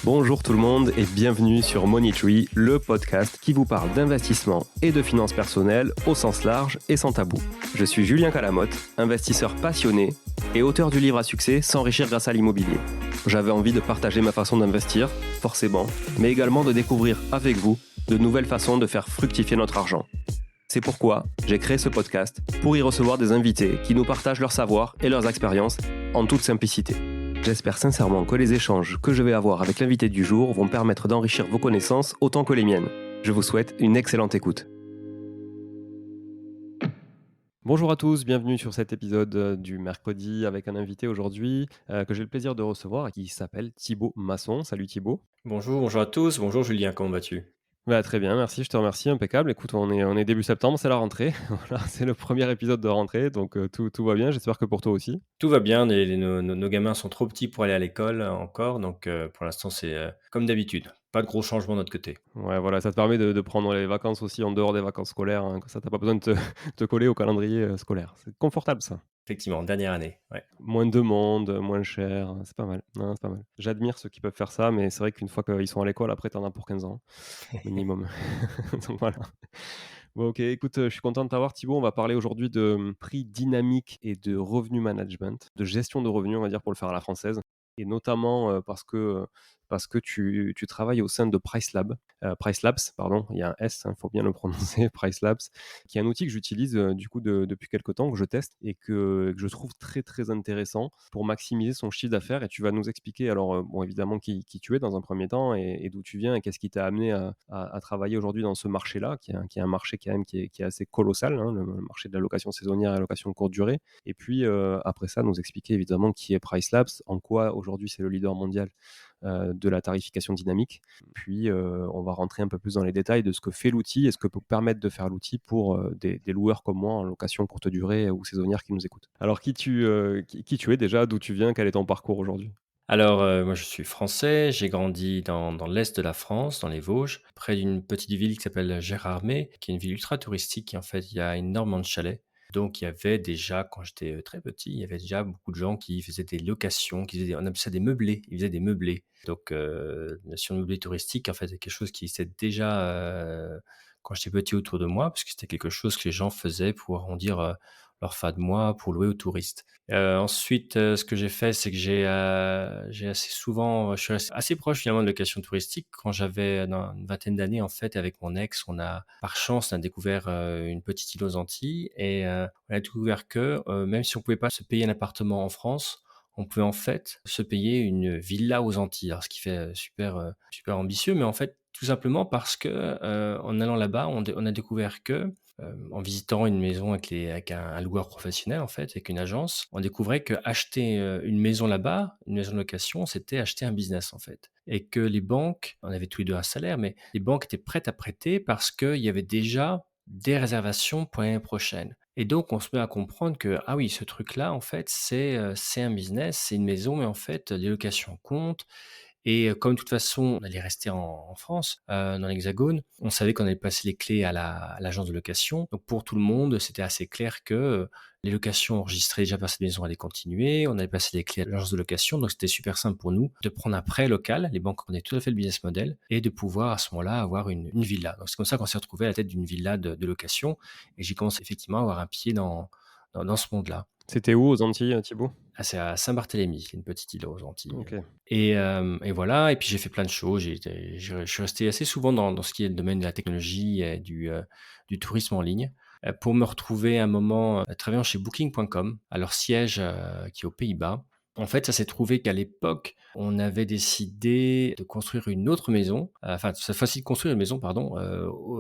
Bonjour tout le monde et bienvenue sur Money Tree, le podcast qui vous parle d'investissement et de finances personnelles au sens large et sans tabou. Je suis Julien Calamotte, investisseur passionné et auteur du livre à succès S'enrichir grâce à l'immobilier. J'avais envie de partager ma façon d'investir, forcément, mais également de découvrir avec vous de nouvelles façons de faire fructifier notre argent. C'est pourquoi j'ai créé ce podcast pour y recevoir des invités qui nous partagent leur savoir et leurs expériences en toute simplicité. J'espère sincèrement que les échanges que je vais avoir avec l'invité du jour vont permettre d'enrichir vos connaissances autant que les miennes. Je vous souhaite une excellente écoute. Bonjour à tous, bienvenue sur cet épisode du mercredi avec un invité aujourd'hui que j'ai le plaisir de recevoir et qui s'appelle Thibaut Masson. Salut Thibaut. Bonjour à tous. Bonjour Julien, comment vas-tu? Très bien, merci, je te remercie, impeccable. Écoute, on est début septembre, c'est la rentrée. Voilà, c'est le premier épisode de rentrée, donc tout va bien, j'espère que pour toi aussi. Tout va bien, nos gamins sont trop petits pour aller à l'école encore, donc pour l'instant c'est comme d'habitude. Pas de gros changements de notre côté. Ouais, voilà, ça te permet de prendre les vacances aussi en dehors des vacances scolaires, hein, comme ça t'as pas besoin de te te coller au calendrier, scolaire. C'est confortable ça. Effectivement, dernière année, ouais. Moins de monde, moins cher, c'est pas mal. Non, c'est pas mal. J'admire ceux qui peuvent faire ça, mais c'est vrai qu'une fois qu'ils sont à l'école, après, tu en as pour 15 ans, minimum. Donc voilà. Bon, OK, écoute, je suis content de t'avoir Thibaut. On va parler aujourd'hui de, prix dynamique et de revenu management, de gestion de revenus, on va dire, pour le faire à la française et notamment, parce que tu travailles au sein de Price Labs, pardon, il y a un S, il faut bien le prononcer, Price Labs, qui est un outil que j'utilise, du coup depuis quelque temps, que je teste et que je trouve très, très intéressant pour maximiser son chiffre d'affaires et tu vas nous expliquer alors, bon évidemment qui tu es dans un premier temps et d'où tu viens et qu'est-ce qui t'a amené à travailler aujourd'hui dans ce marché-là, qui est un marché quand même qui est assez colossal, hein, le marché de la location saisonnière et la location de courte durée et puis, après ça, nous expliquer évidemment qui est Price Labs, en quoi aujourd'hui c'est le leader mondial, de la tarification dynamique. Puis, on va rentrer un peu plus dans les détails de ce que fait l'outil et ce que peut permettre de faire l'outil pour, des loueurs comme moi en location courte durée ou saisonnière qui nous écoutent. Alors qui tu es déjà? D'où tu viens? Quel est ton parcours aujourd'hui? Alors moi je suis français, j'ai grandi dans l'est de la France, dans les Vosges, près d'une petite ville qui s'appelle Gérardmer, qui est une ville ultra touristique et en fait il y a énormément de chalets. Donc il y avait déjà, quand j'étais très petit, il y avait déjà beaucoup de gens qui faisaient des locations, qui faisaient on appelle ça des meublés, ils faisaient des meublés. Donc la notion de meublé touristique, en fait, c'est quelque chose qui existait déjà, quand j'étais petit autour de moi, parce que c'était quelque chose que les gens faisaient pour arrondir, leur fin de mois, pour louer aux touristes. Ensuite, ce que j'ai fait, c'est que j'ai assez souvent je suis assez proche finalement de location touristique. Quand j'avais dans une vingtaine d'années, en fait, avec mon ex, par chance, on a découvert, une petite île aux Antilles et on a découvert que, même si on pouvait pas se payer un appartement en France, on pouvait en fait se payer une villa aux Antilles. Alors ce qui fait, super ambitieux, mais en fait, tout simplement parce que, en allant là-bas, on a découvert que, en visitant une maison avec un loueur professionnel en fait, avec une agence, on découvrait qu'acheter, une maison là-bas, une maison de location, c'était acheter un business en fait. Et que les banques, on avait tous les 2 un salaire, mais les banques étaient prêtes à prêter parce qu'il y avait déjà des réservations pour l'année prochaine. Et donc on se met à comprendre que, ah oui, ce truc-là en fait c'est un business, c'est une maison, mais en fait les locations comptent et comme de toute façon, on allait rester en France, dans l'Hexagone, on savait qu'on allait passer les clés à l'agence de location. Donc pour tout le monde, c'était assez clair que, les locations enregistrées déjà par cette maison allaient continuer. On allait passer les clés à l'agence de location, donc c'était super simple pour nous de prendre un prêt local. Les banques comprenaient tout à fait le business model et de pouvoir à ce moment-là avoir une villa. Donc c'est comme ça qu'on s'est retrouvé à la tête d'une villa de location et j'ai commencé effectivement à avoir un pied dans ce monde-là. C'était où aux Antilles, Thibaut? Ah, c'est à Saint-Barthélemy, une petite île aux Antilles. OK. Et voilà et puis j'ai fait plein de choses. Je suis resté assez souvent dans ce qui est le domaine de la technologie et du tourisme en ligne, pour me retrouver à un moment, travaillant chez Booking.com, à leur siège, qui est aux Pays-Bas. En fait, ça s'est trouvé qu'à l'époque, on avait décidé de construire une autre maison, enfin cette fois-ci de construire une maison pardon,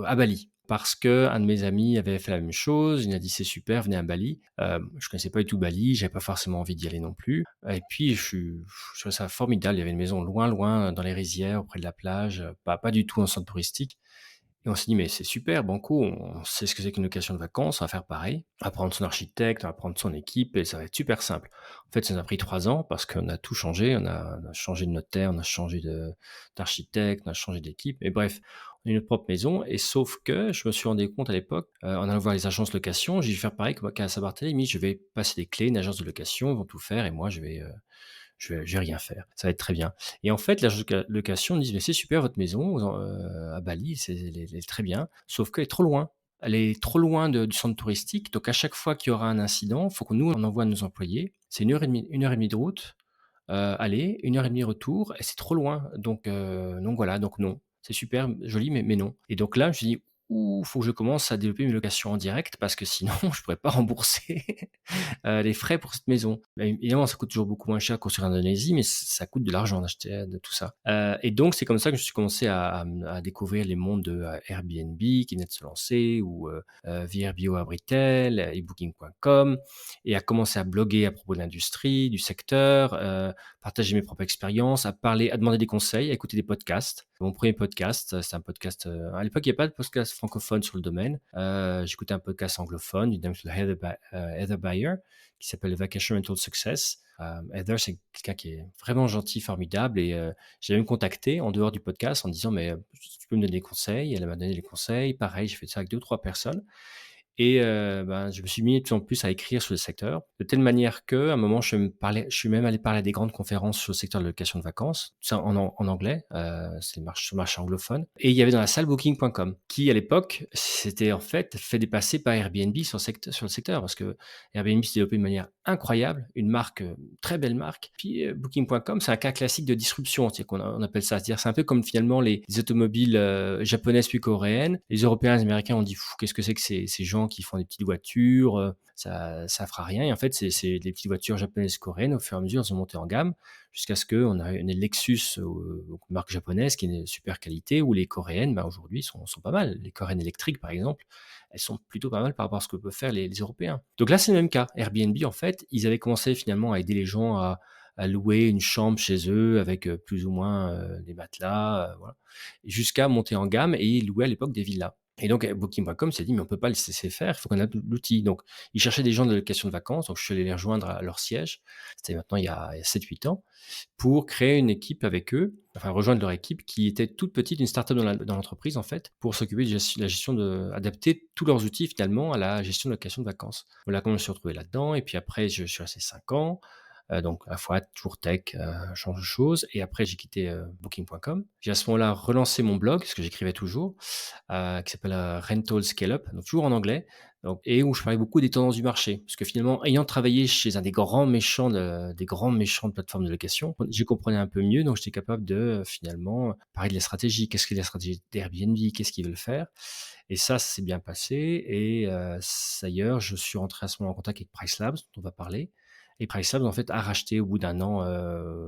à Bali. Parce qu'un de mes amis avait fait la même chose, il m'a dit: «C'est super, venez à Bali». Je connaissais pas du tout Bali, j'avais pas forcément envie d'y aller non plus et puis je trouvais ça formidable. Il y avait une maison loin, loin dans les rizières, auprès de la plage, pas du tout en centre touristique et on s'est dit: «Mais c'est super, banco, on sait ce que c'est qu'une location de vacances, on va faire pareil. On va prendre son architecte, on va prendre son équipe et ça va être super simple». En fait, ça nous a pris 3 ans parce qu'on a tout changé, on a changé de notaire, on a changé d'architecte, on a changé d'équipe et bref, on a eu notre propre maison et sauf que je me suis rendu compte à l'époque, en allant voir les agences de location, j'ai dû faire pareil qu'à Saint-Barthélemy. Je vais passer les clés, une agence de location, ils vont tout faire et moi je vais rien faire, ça va être très bien. Et en fait, l'agence de location me dit: «Mais c'est super votre maison à Bali, elle est très bien, sauf qu'elle est trop loin. Elle est trop loin du centre touristique, donc à chaque fois qu'il y aura un incident, il faut que nous, on envoie nos employés. C'est 1 heure et demie de route, aller, 1 heure et demie retour et c'est trop loin. Donc voilà, donc non. C'est super joli, mais non. Et donc là, je me suis dit: «Ouh, faut que je commence à développer mes locations en direct parce que sinon je pourrais pas rembourser, les frais pour cette maison». Bah, évidemment, ça coûte toujours beaucoup moins cher de construire en Indonésie, mais ça coûte de l'argent d'acheter, de tout ça. Et donc c'est comme ça que je suis commencé à découvrir les mondes de, Airbnb qui venait de se lancer ou, Vrbo à Britel et Booking.com et à commencer à bloguer à propos de l'industrie, du secteur, partager mes propres expériences, à demander des conseils, à écouter des podcasts. Mon premier podcast, c'est un podcast, à l'époque, il y avait pas de podcast francophone sur le domaine. J'écoutais un podcast anglophone d'une dame qui s'appelle Heather Bayer, qui s'appelle Vacation Rental Success. Heather, c'est quelqu'un qui est vraiment gentil, formidable et je l'avais même contactée en dehors du podcast en disant: «Mais, tu peux me donner des conseils?» Elle m'a donné des conseils. Pareil, j'ai fait ça avec 2 ou 3 personnes et ben, je me suis mis de plus en plus à écrire sur le secteur, de telle manière qu'à un moment, je suis même allé parler à des grandes conférences sur le secteur de la location de vacances, ça en anglais, c'est le marché anglophone et il y avait dans la salle Booking.com qui, à l'époque, s'était en fait dépasser par Airbnb sur le secteur parce que Airbnb s'est développé de manière incroyable, une marque, très belle marque. Puis, Booking.com, c'est un cas classique de disruption, c'est qu'on on appelle ça. C'est-à-dire, c'est un peu comme finalement les automobiles, japonaises puis coréennes. Les Européens, les Américains ont dit: Qu'est-ce que c'est que ces gens qui font des petites voitures, ça fera rien» et en fait, c'est les petites voitures japonaises, coréennes, au fur et à mesure, elles ont monté en gamme jusqu'à ce qu'on a une Lexus, donc marque japonaise qui est une super qualité ou les coréennes, bah, aujourd'hui sont pas mal. Les coréennes électriques, par exemple, elles sont plutôt pas mal par rapport à ce que peuvent faire les Européens. Donc là, c'est le même cas. Airbnb, en fait, ils avaient commencé finalement à aider les gens à louer une chambre chez eux avec, plus ou moins, des matelas, voilà, jusqu'à monter en gamme et ils louaient à l'époque des villas. Et donc, Booking.com s'est dit: «Mais on peut pas le laisser faire, il faut qu'on ait l'outil». Donc, ils cherchaient des gens de location de vacances, donc je suis allé les rejoindre à leur siège. C'était maintenant il y a 7-8 ans, pour créer une équipe avec eux, enfin rejoindre leur équipe qui était toute petite, une start-up dans l'entreprise en fait, pour s'occuper de la gestion adapter tous leurs outils finalement à la gestion de location de vacances. Voilà comment je me suis retrouvé là-dedans et puis après je suis resté 5 ans, donc à la fois toujours tech, change de choses et après j'ai quitté, Booking.com. J'ai à ce moment-là relancé mon blog, parce que j'écrivais toujours, qui s'appelle, Rental Scale Up, donc toujours en anglais, donc et où je parlais beaucoup des tendances du marché. Parce que finalement, ayant travaillé chez un des grands méchants de plateformes de location, j'y comprenais un peu mieux, donc j'étais capable de, finalement, parler de la stratégie. Qu'est-ce qu'est la stratégie d'Airbnb? Qu'est-ce qu'ils veulent faire? Et ça s'est bien passé et d'ailleurs, je suis rentré à ce moment en contact avec PriceLabs, dont on va parler et PriceLabs, en fait, a racheté au bout d'un an,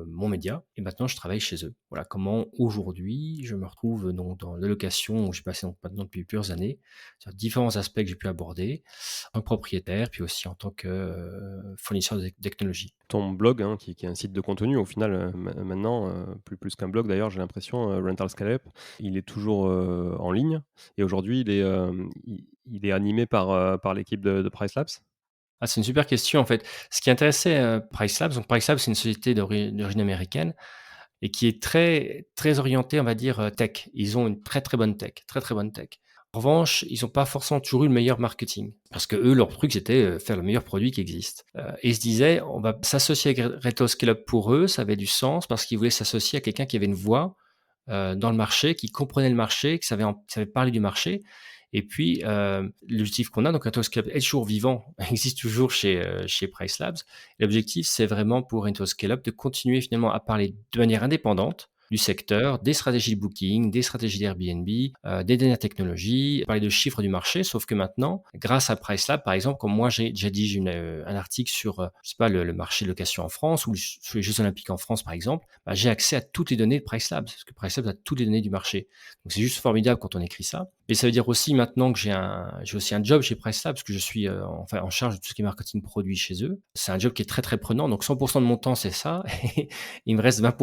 mon média et maintenant je travaille chez eux. Voilà comment aujourd'hui je me retrouve donc dans la location où j'ai passé donc maintenant depuis plusieurs années, sur différents aspects que j'ai pu aborder, en tant que propriétaire, puis aussi en tant que, fournisseur de technologie. Ton blog, hein, qui est un site de contenu au final, maintenant, plus qu'un blog d'ailleurs, j'ai l'impression, Rental Scalep, il est toujours, en ligne et aujourd'hui il est animé par l'équipe de Price Labs? Ah, c'est une super question, en fait. Ce qui intéressait, PriceLabs, donc PriceLabs, c'est une société d'origine américaine et qui est très très orientée, on va dire, tech. Ils ont une très, très bonne tech, très, très bonne tech. En revanche, ils ont pas forcément toujours eu le meilleur marketing parce que eux, leur truc, c'était, faire le meilleur produit qui existe, et ils se disaient: «On va s'associer avec Reto Scale-up». Pour eux, ça avait du sens parce qu'ils voulaient s'associer à quelqu'un qui avait une voix, dans le marché, qui comprenait le marché, qui savait parler du marché et puis, l'objectif qu'on a, donc Rentos Club est toujours vivant, existe toujours chez PriceLabs. L'objectif, c'est vraiment pour Rentos Scale Up de continuer finalement à parler de manière indépendante du secteur, des stratégies de booking, des stratégies d'Airbnb, des dernières technologies, parler de chiffres du marché. Sauf que maintenant, grâce à PriceLab, par exemple, comme moi j'ai rédige un article sur, je sais pas, le marché de location en France ou sur les Jeux olympiques en France, par exemple, bah, j'ai accès à toutes les données de PriceLabs, parce que PriceLabs a toutes les données du marché. Donc c'est juste formidable quand on écrit ça. Et ça veut dire aussi maintenant que j'ai aussi un job chez PriceLab, parce que je suis, enfin en charge de tout ce qui est marketing produit chez eux. C'est un job qui est très, très prenant, donc 100 de mon temps, c'est ça. Et il me reste 20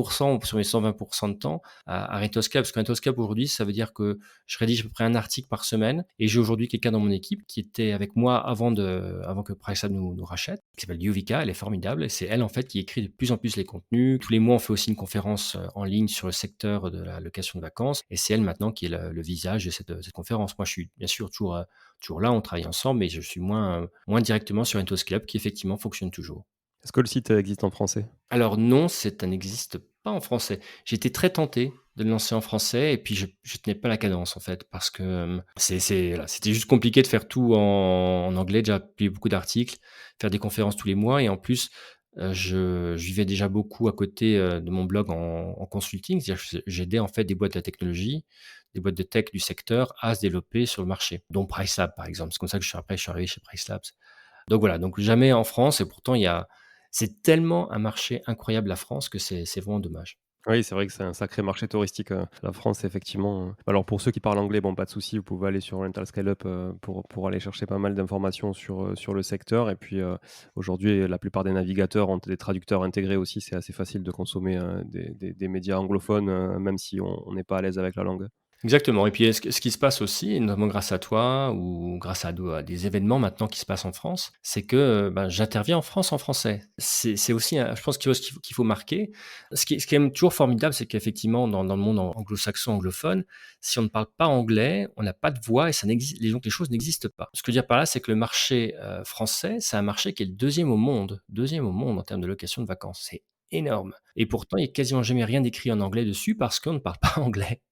sur mes 120 de temps à Rentoscap, parce que Rentoscap aujourd'hui, ça veut dire que je rédige à peu près un article par semaine et j'ai aujourd'hui quelqu'un dans mon équipe qui était avec moi avant que PriceLab nous rachète, qui s'appelle Yuvika, elle est formidable et c'est elle en fait qui écrit de plus en plus les contenus. Tous les mois, on fait aussi une conférence, en ligne sur le secteur de la location de vacances et c'est elle maintenant qui est le visage de cette conférence. Moi, je suis bien sûr toujours là, on travaille ensemble, mais je suis moins directement sur Entos Club qui effectivement fonctionne toujours. Est-ce que le site existe en français? Alors non, ça n'existe pas en français. J'étais très tenté de le lancer en français et puis je tenais pas la cadence en fait parce que, voilà, c'était juste compliqué de faire tout en anglais, déjà publier beaucoup d'articles, faire des conférences tous les mois et en plus, je vivais déjà beaucoup à côté, de mon blog en consulting. C'est-à-dire que j'aidais en fait des boîtes de technologie, des boîtes de tech du secteur à se développer sur le marché, dont PriceLab par exemple. C'est comme ça que je suis arrivé chez PriceLabs. Donc voilà, donc jamais en France et pourtant c'est tellement un marché incroyable la France que c'est vraiment dommage. Oui, c'est vrai que c'est un sacré marché touristique, la France effectivement, alors pour ceux qui parlent anglais, bon, pas de souci, vous pouvez aller sur Rental Scale-Up, pour aller chercher pas mal d'informations sur le secteur et puis, aujourd'hui, la plupart des navigateurs ont des traducteurs intégrés aussi. C'est assez facile de consommer, des médias anglophones, même si on n'est pas à l'aise avec la langue. Exactement et puis ce qui se passe aussi, notamment grâce à toi ou grâce à des événements maintenant qui se passent en France, c'est que, ben, j'interviens en France en français. C'est aussi un je pense qu'il faut marquer. Ce qui est même toujours formidable, c'est qu'effectivement dans le monde anglo-saxon, anglophone, si on ne parle pas anglais, on n'a pas de voix et ça n'existe les choses n'existent pas. Ce que je veux dire par là, c'est que le marché, français, c'est un marché qui est le deuxième au monde en termes de location de vacances. C'est énorme et pourtant il y a quasiment jamais rien d'écrit en anglais dessus parce qu'on ne parle pas anglais.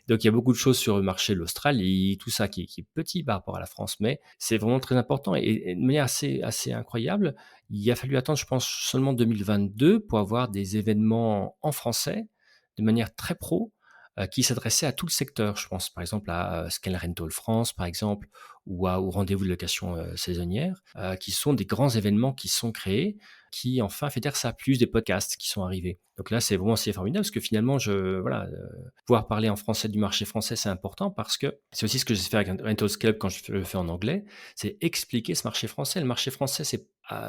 Donc il y a beaucoup de choses sur le marché de l'Australie, tout ça qui est petit par rapport à la France, mais c'est vraiment très important et de manière assez incroyable, il a fallu attendre, je pense, seulement 2022 pour avoir des événements en français, de manière très pro, qui s'adressaient à tout le secteur. Je pense par exemple à, Scale Rental France, par exemple, ou au Rendez-vous de location, saisonnière, qui sont des grands événements qui sont créés, qui enfin fédèrent ça, plus des podcasts qui sont arrivés. Donc là, c'est formidable parce que finalement voilà, pouvoir parler en français du marché français, c'est important parce que c'est aussi ce que j'essaie de faire avec Rentals Club quand le fais en anglais, c'est expliquer ce marché français. Le marché français,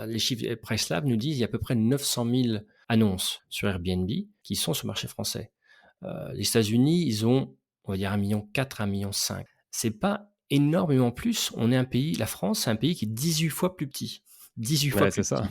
les chiffres PriceLab nous disent il y a à peu près 900 000 annonces sur Airbnb qui sont sur le marché français. Les États-Unis, ils ont, on va dire 1,4 million, 1,5 million. C'est pas énormément plus. On est un pays, la France, c'est un pays qui est 18 fois plus petit. 18 fois Ouais, c'est plus ça. petit.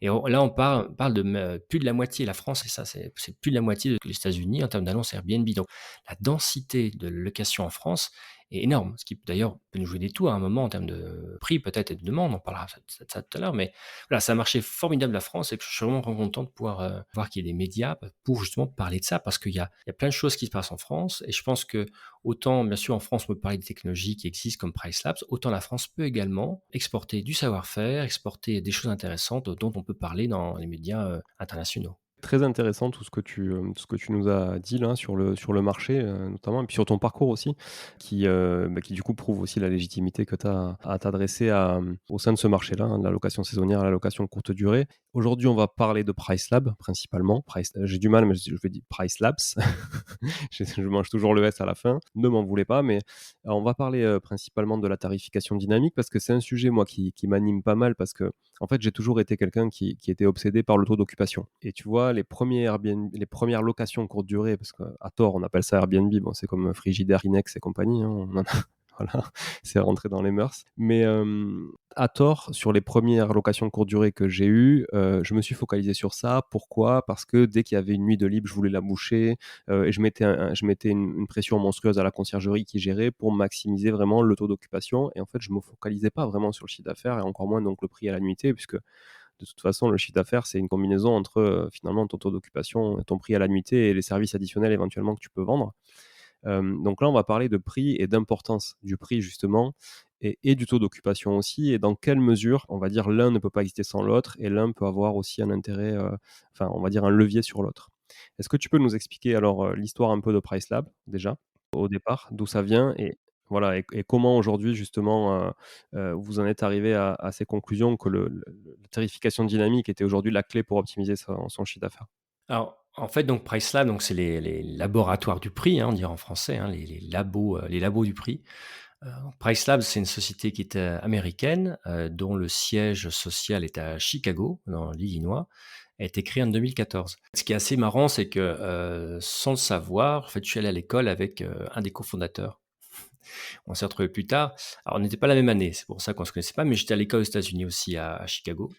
Et là, on parle de plus de la moitié. La France, c'est plus de la moitié que les États-Unis en termes d'annonces Airbnb. Donc, la densité de location en France est énorme. Ce qui, d'ailleurs, peut nous jouer des tours à un moment en termes de prix, peut-être, et de demande. On parlera de ça tout à l'heure. Mais voilà, c'est un marché formidable, la France, et que je suis vraiment content de pouvoir voir qu'il y a des médias pour justement parler de ça, parce qu'il y a plein de choses qui se passent en France. Et je pense que autant, bien sûr, en France, on peut parler des technologies qui existent comme PriceLabs, autant la France peut également exporter du savoir-faire, exporter des choses intéressantes dont on peut parler dans les médias internationaux. Très intéressant tout ce que tu nous as dit là sur le marché, notamment et puis sur ton parcours aussi qui du coup prouve aussi la légitimité que tu as à t'adresser au sein de ce marché-là, hein, de la location saisonnière à la location courte durée. Aujourd'hui, on va parler de PriceLab principalement. J'ai du mal, mais je vais dire PriceLabs. Je mange toujours le S à la fin, ne m'en voulez pas, mais on va parler, principalement de la tarification dynamique parce que c'est un sujet moi qui m'anime pas mal parce que en fait, j'ai toujours été quelqu'un qui était obsédé par le taux d'occupation et tu vois, les premières locations courte durée, parce qu'à tort, on appelle ça Airbnb, bon, c'est comme Frigidaire, Inex et compagnie, hein, voilà, c'est rentré dans les mœurs. Mais à tort, sur les premières locations courte durée que j'ai eues, je me suis focalisé sur ça. Pourquoi? Parce que dès qu'il y avait une nuit de libre, je voulais la boucher, et je mettais une pression monstrueuse à la conciergerie qui gérait pour maximiser vraiment le taux d'occupation et en fait, je me focalisais pas vraiment sur le chiffre d'affaires et encore moins donc le prix à la nuitée puisque de toute façon, le chiffre d'affaires, c'est une combinaison entre, finalement ton taux d'occupation, ton prix à la nuitée et les services additionnels éventuellement que tu peux vendre. Donc là, on va parler de prix et d'importance du prix justement et du taux d'occupation aussi et dans quelle mesure, on va dire, l'un ne peut pas exister sans l'autre et l'un peut avoir aussi un intérêt, enfin, on va dire un levier sur l'autre. Est-ce que tu peux nous expliquer alors, l'histoire un peu de PriceLab déjà, au départ, d'où ça vient et voilà et comment aujourd'hui justement, vous en êtes arrivé à ces conclusions que la tarification dynamique était aujourd'hui la clé pour optimiser son chiffre d'affaires? Alors, en fait, donc PriceLab, donc c'est les laboratoires du prix, hein, on dirait en français, hein, les labos du prix. PriceLab, c'est une société qui est, américaine, dont le siège social est à Chicago, dans l'Illinois. Elle a été créée en 2014. Ce qui est assez marrant, c'est que, sans le savoir, en fait, je suis allé à l'école avec, un des cofondateurs. On s'est retrouvés plus tard. Alors, on n'était pas la même année, c'est pour ça qu'on se connaissait pas, mais j'étais à l'école aux États-Unis aussi, à Chicago,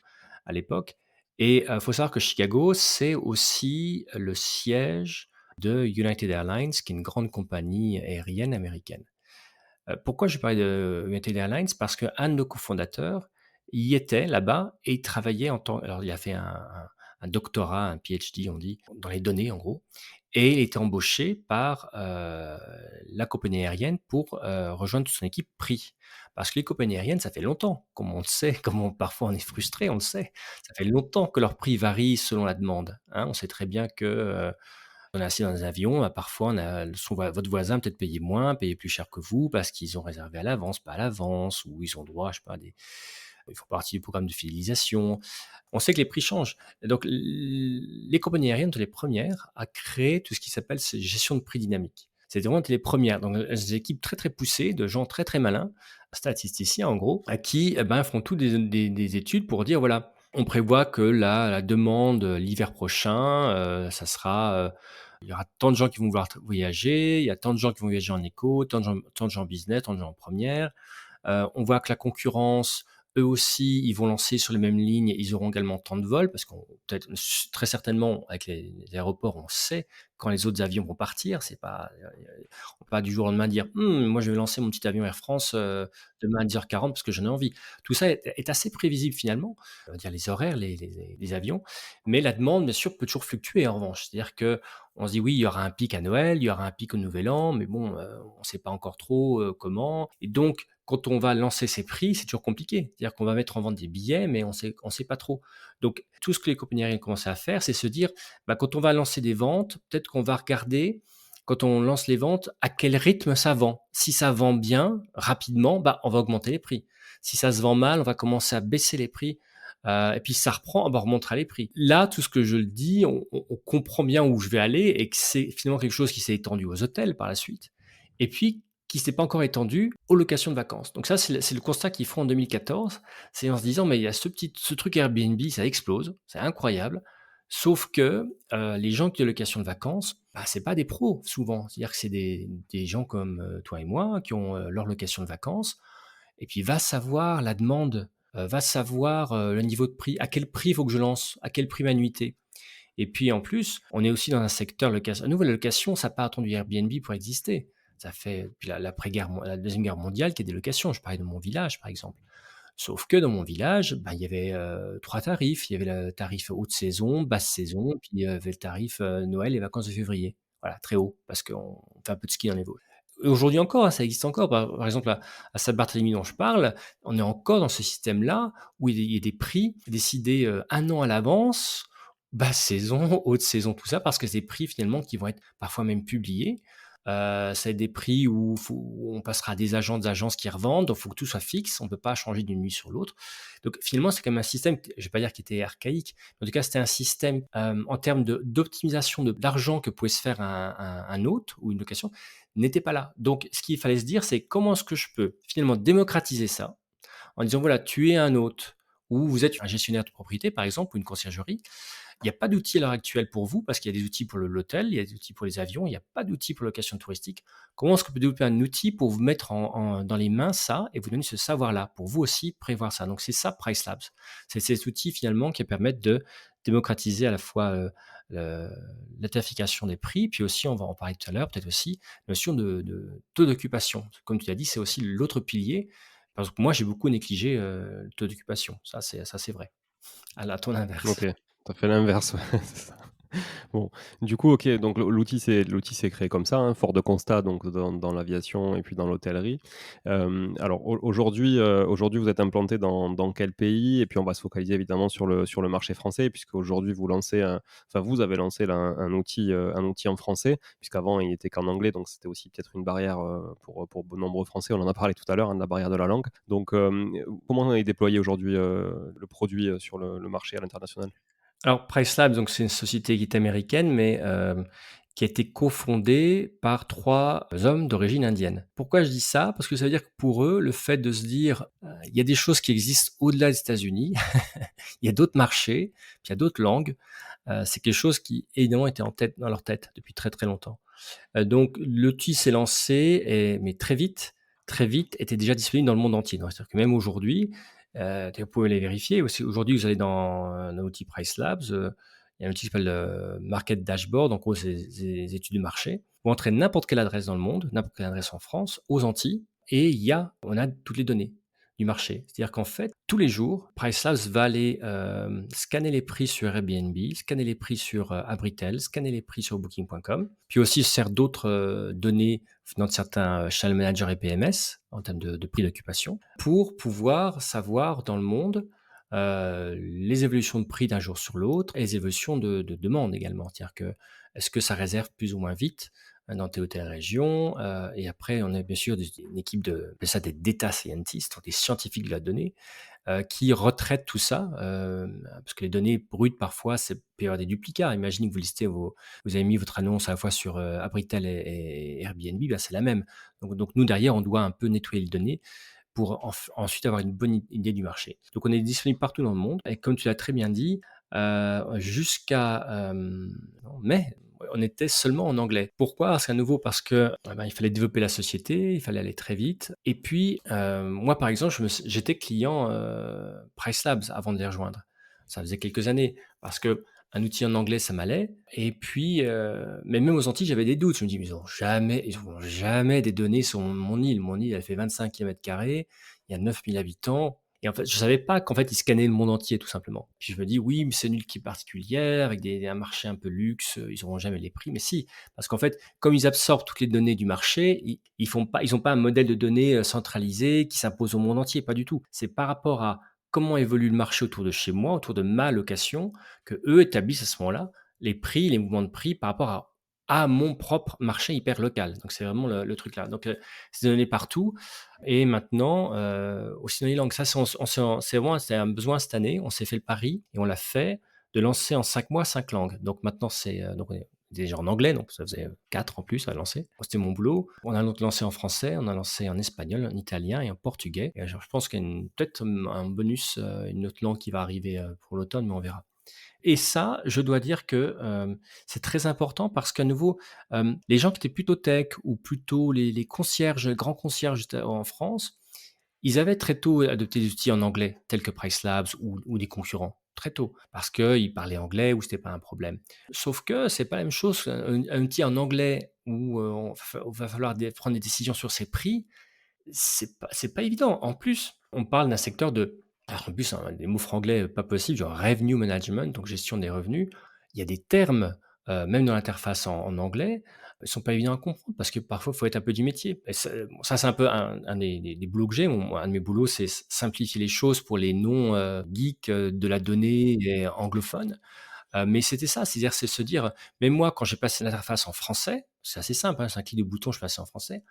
à l'époque. Et il faut savoir que Chicago, c'est aussi le siège de United Airlines, qui est une grande compagnie aérienne américaine. Pourquoi je parlais de United Airlines? Parce qu'un de nos cofondateurs, il y était là-bas et il travaillait en tant alors il a fait un doctorat, un PhD on dit, dans les données en gros et il était embauché par, la compagnie aérienne pour, rejoindre toute son équipe prix. Parce que les compagnies aériennes, ça fait longtemps, comme on le sait, comme on parfois on est frustré, on le sait. Ça fait longtemps que leurs prix varient selon la demande, hein. On sait très bien que, on est assis dans un avion, bah, parfois on a son votre voisin peut-être payé moins, payé plus cher que vous parce qu'ils ont réservé à l'avance, pas à l'avance ou ils ont droit, je sais pas, à des ils font partie du programme de fidélisation. On sait que les prix changent. Et donc les compagnies aériennes sont les premières à créer tout ce qui s'appelle ces gestion de prix dynamique. C'est vraiment les premières. Donc des équipes très, très poussées de gens très, très malins, statisticiens en gros, à qui, eh ben, font tout des études pour dire voilà, on prévoit que la demande, l'hiver prochain, ça sera, il y aura tant de gens qui vont vouloir voyager, il y a tant de gens qui vont voyager en éco, tant de gens en business, tant de gens en première. On voit que la concurrence, eux aussi, ils vont lancer sur les mêmes lignes, ils auront également tant de vols parce qu'on peut-être très certainement avec les aéroports, on sait quand les autres avions vont partir. C'est pas, on peut pas du jour au lendemain dire: moi je vais lancer mon petit avion Air France, demain à 10h40 parce que j'en ai envie». Tout ça est assez prévisible finalement, on va dire les horaires, les avions, mais la demande bien sûr peut toujours fluctuer en revanche. C'est-à-dire qu'on se dit: «Oui, il y aura un pic à Noël, il y aura un pic au Nouvel An», mais bon, on ne sait pas encore trop, comment et donc quand on va lancer ses prix, c'est toujours compliqué. C'est-à-dire qu'on va mettre en vente des billets, mais on sait pas trop. Donc tout ce que les compagnies aériennes commencent à faire, c'est se dire, bah, quand on va lancer des ventes, peut-être qu'on va regarder, quand on lance les ventes, à quel rythme ça vend. Si ça vend bien, rapidement, bah, on va augmenter les prix. Si ça se vend mal, on va commencer à baisser les prix. Et puis ça reprend, bah, on remontera les prix. Là, tout ce que je le dis, on comprend bien où je vais aller et que c'est finalement quelque chose qui s'est étendu aux hôtels par la suite. Et puis qui s'est pas encore étendu aux locations de vacances. Donc ça, c'est le constat qu'ils font en 2014. C'est en se disant: «Mais il y a ce truc Airbnb, ça explose, c'est incroyable». Sauf que, les gens qui ont des locations de vacances, bah, c'est pas des pros souvent. C'est-à-dire que c'est des gens comme, toi et moi qui ont, leur location de vacances et puis va savoir la demande, va savoir, le niveau de prix. À quel prix il faut que je lance? À quel prix ma nuitée? Et puis en plus, on est aussi dans un secteur location à nouveau la location, ça n'a pas attendu Airbnb pour exister. Ça fait depuis l'après-guerre mon la 2 guerre mondiale qu'il y a des locations. Je parlais de mon village, par exemple. Sauf que dans mon village, bah, il y avait, 3 tarifs. Il y avait le tarif haute saison, basse saison, puis il y avait le tarif, Noël et vacances de février. Voilà, très haut, parce qu'on fait un peu de ski dans les Vosges. Et aujourd'hui encore, hein, ça existe encore. Par exemple, à Saint-Barthélemy dont je parle, on est encore dans ce système-là où il y a des prix décidés, 1 an à l'avance, basse saison, haute saison, tout ça, parce que c'est des prix finalement qui vont être parfois même publiés. C'est des prix où on passera à des agences qui revendent, donc il faut que tout soit fixe, on ne peut pas changer d'une nuit sur l'autre. Donc finalement, c'est quand même un système, je ne vais pas dire qui était archaïque, mais en tout cas, c'était un système, en termes d'optimisation d'argent que pouvait se faire un hôte ou une location, n'était pas là. Donc ce qu'il fallait se dire, c'est: «Comment est-ce que je peux finalement démocratiser ça?» En disant: «Voilà, tu es un hôte ou vous êtes un gestionnaire de propriété, par exemple, ou une conciergerie. Il n'y a pas d'outils à l'heure actuelle pour vous, parce qu'il y a des outils pour l'hôtel, il y a des outils pour les avions, il n'y a pas d'outils pour la location touristique. Comment est-ce qu'on peut développer un outil pour vous mettre dans les mains ça et vous donner ce savoir-là, pour vous aussi prévoir ça?» Donc c'est ça Price Labs. C'est ces outils finalement qui permettent de démocratiser à la fois, le la tarification des prix, puis aussi, on va en parler tout à l'heure, peut-être aussi, la notion de taux d'occupation. Comme tu l'as dit, c'est aussi l'autre pilier, parce que moi j'ai beaucoup négligé, le taux d'occupation. Ça c'est vrai. À ton inverse. OK, tu fait l'inverse, ouais, c'est ça. Bon, du coup, OK, donc l'outil s'est créé comme ça, hein, fort de constat donc dans l'aviation et puis dans l'hôtellerie. Alors aujourd'hui, vous êtes implanté dans quel pays? Et puis on va se focaliser évidemment sur le marché français puisqu'aujourd'hui vous avez lancé là un outil en français, puisqu'avant il était qu'en anglais, donc c'était aussi peut-être une barrière, pour de nombreux Français. On en a parlé tout à l'heure, hein, de la barrière de la langue. Donc, comment est déployé aujourd'hui, le produit, sur le marché à l'international? Alors Price Labs, donc c'est une société qui est américaine, mais qui a été cofondée par 3 hommes d'origine indienne. Pourquoi je dis ça? Parce que ça veut dire que pour eux, le fait de se dire, il y a des choses qui existent au-delà des États-Unis, il y a d'autres marchés, puis il y a d'autres langues, c'est quelque chose qui évidemment était en tête dans leur tête depuis très, très longtemps. Donc l'outil s'est lancé mais très vite était déjà disponible dans le monde entier. Donc c'est-à-dire que même aujourd'hui, vous pouvez les vérifier aussi. Aujourd'hui, vous allez dans un outil Price Labs, il y a un outil qui s'appelle, Market Dashboard. En gros, c'est des études de marché. Vous entrez n'importe quelle adresse dans le monde, n'importe quelle adresse en France, aux Antilles et on a toutes les données. du marché. C'est-à-dire qu'en fait, tous les jours, PriceLabs va aller, scanner les prix sur Airbnb, scanner les prix sur, Abritel, scanner les prix sur Booking.com, puis aussi sert d'autres, données venant de certains, channel managers et PMS, en termes de prix d'occupation, pour pouvoir savoir dans le monde, les évolutions de prix d'un jour sur l'autre et les évolutions de demande également. C'est-à-dire que, est-ce que ça réserve plus ou moins vite, dans telle ou telle région? Et après, on a bien sûr une équipe de, on appelle ça des data scientists, donc des scientifiques de la donnée, qui retraitent tout ça, parce que les données brutes parfois, c'est peut y avoir des duplicats. Imaginez que vous avez mis votre annonce à la fois sur, Abritel et Airbnb, bah, c'est la même. Donc nous derrière, on doit un peu nettoyer les données pour ensuite avoir une bonne idée du marché. Donc on est disponible partout dans le monde et comme tu l'as très bien dit, jusqu'à, mai, on était seulement en anglais. Pourquoi? Parce qu'à nouveau, parce que, il fallait développer la société, il fallait aller très vite et puis, moi par exemple, j'étais client, PriceLabs avant de les rejoindre. Ça faisait quelques années parce que un outil en anglais, ça m'allait et puis, mais même aux Antilles, j'avais des doutes. Je me dis: «Mais ils auront jamais des données sur mon île». Mon île, elle fait 25 kilomètres carrés, il y a 9 000 habitants et en fait, je savais pas qu'en fait, ils scannaient le monde entier, tout simplement. Puis je me dis: «Oui, mais c'est une île qui est particulière, avec un marché un peu luxe, ils auront jamais les prix». Mais si, parce qu'en fait, comme ils absorbent toutes les données du marché, ils ont pas un modèle de données, centralisé qui s'impose au monde entier, pas du tout. C'est par rapport à comment évolue le marché autour de chez moi, autour de ma location, que eux établissent à ce moment-là les prix, les mouvements de prix par rapport à mon propre marché hyper local. Donc c'est vraiment le truc là. Donc c'est donné partout et maintenant, aussi dans les langues. Ça, c'est vraiment c'est un besoin cette année. On s'est fait le pari et on l'a fait de lancer en 5 mois 5 langues. Donc maintenant donc on est déjà en anglais, donc ça faisait 4 en plus à lancer. C'était mon boulot. On a donc lancé en français, on a lancé en espagnol, en italien et en portugais et je pense qu'il y a peut-être, un bonus, une autre langue qui va arriver, pour l'automne, mais on verra. Et ça, je dois dire que, c'est très important parce qu'à nouveau, les gens qui étaient plutôt tech ou plutôt les concierges, grands concierges en France, ils avaient très tôt adopté des outils en anglais tels que PriceLabs ou des concurrents, très tôt, parce qu'ils parlaient anglais ou c'était pas un problème. Sauf que c'est pas la même chose un outil en anglais où, on va falloir prendre des décisions sur ses prix, c'est pas évident. En plus, on parle d'un secteur en plus, des mots franglais, pas possible, genre revenue management, donc gestion des revenus. Il y a des termes, même dans l'interface en anglais, ils sont pas évidents à comprendre parce que parfois, il faut être un peu du métier et bon, ça, c'est un peu un des boulots que j'ai. Un de mes boulots, c'est simplifier les choses pour les non, geeks, de la donnée et anglophones. Mais c'était ça, c'est-à-dire, c'est se dire, même moi, quand j'ai passé l'interface en français, c'est assez simple, hein, c'est un clic de bouton, je passais en français.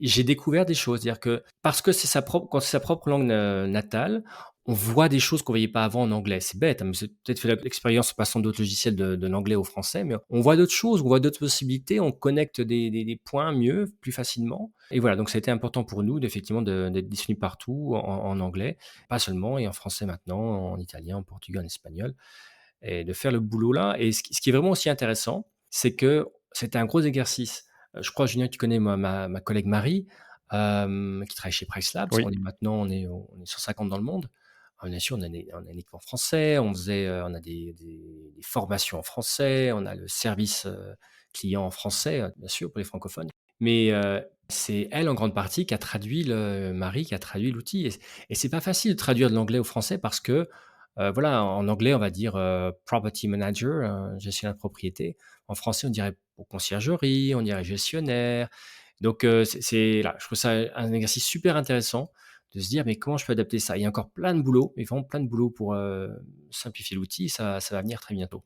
J'ai découvert des choses, c'est-à-dire que parce que quand c'est sa propre langue natale, on voit des choses qu'on voyait pas avant en anglais. C'est bête, hein, mais c'est peut-être fait l'expérience en passant d'autres logiciels de l'anglais au français, mais on voit d'autres choses, on voit d'autres possibilités, on connecte des points mieux, plus facilement et voilà, donc ça a été important pour nous d'effectivement d'être disponible partout en anglais, pas seulement et en français maintenant, en italien, en portugais, en espagnol et de faire le boulot là et ce qui est vraiment aussi intéressant, c'est que c'était un gros exercice. Je crois, Julien, tu connais ma collègue Marie, qui travaille chez PriceLabs. Oui. On est 150 dans le monde. Bien sûr, on a une équipe en français, on a des formations en français, on a le service, client en français, bien sûr, pour les francophones. Mais, c'est elle, en grande partie, qui a traduit Marie, qui a traduit l'outil et c'est pas facile de traduire de l'anglais au français parce que, voilà, en anglais, on va dire, property manager, gestionnaire de propriété. En français, on dirait conciergerie, on dirait gestionnaire. Donc, c'est là, je trouve ça un exercice super intéressant de se dire: «Mais comment je peux adapter ça?» Il y a encore plein de boulot, mais vraiment plein de boulot pour, simplifier l'outil. Ça va venir très bientôt.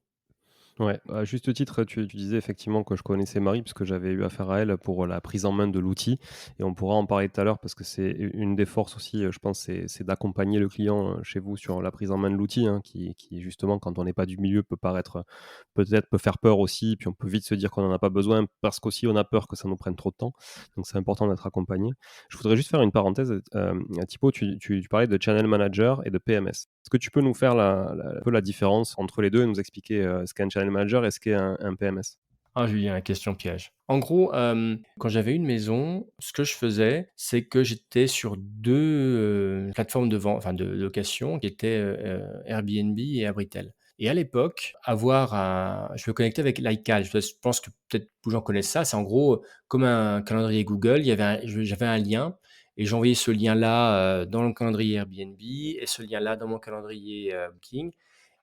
Ouais, à juste titre, tu disais effectivement que je connaissais Marie puisque j'avais eu affaire à elle pour la prise en main de l'outil et on pourra en parler tout à l'heure parce que c'est une des forces aussi, je pense, c'est d'accompagner le client, chez vous sur la prise en main de l'outil, hein, qui justement quand on n'est pas du milieu peut faire peur aussi, puis on peut vite se dire qu'on n'en a pas besoin parce qu'aussi on a peur que ça nous prenne trop de temps. Donc c'est important d'être accompagné. Je voudrais juste faire une parenthèse, Thibaut, tu parlais de channel manager et de PMS. Est-ce que tu peux nous faire un peu la différence entre les 2 et nous expliquer, ce qu'est un channel manager et ce qu'est un PMS? Ah Julien, question piège. En gros, quand j'avais une maison, ce que je faisais, c'est que j'étais sur 2 plateformes de vente, enfin de location qui étaient, Airbnb et Abritel. Et à l'époque, je me connectais avec l'iCal. Je pense que peut-être beaucoup de gens connaissent ça. C'est en gros, comme un calendrier Google, il y avait j'avais un lien et j'envoyais ce lien-là, dans le calendrier Airbnb et ce lien-là dans mon calendrier, Booking,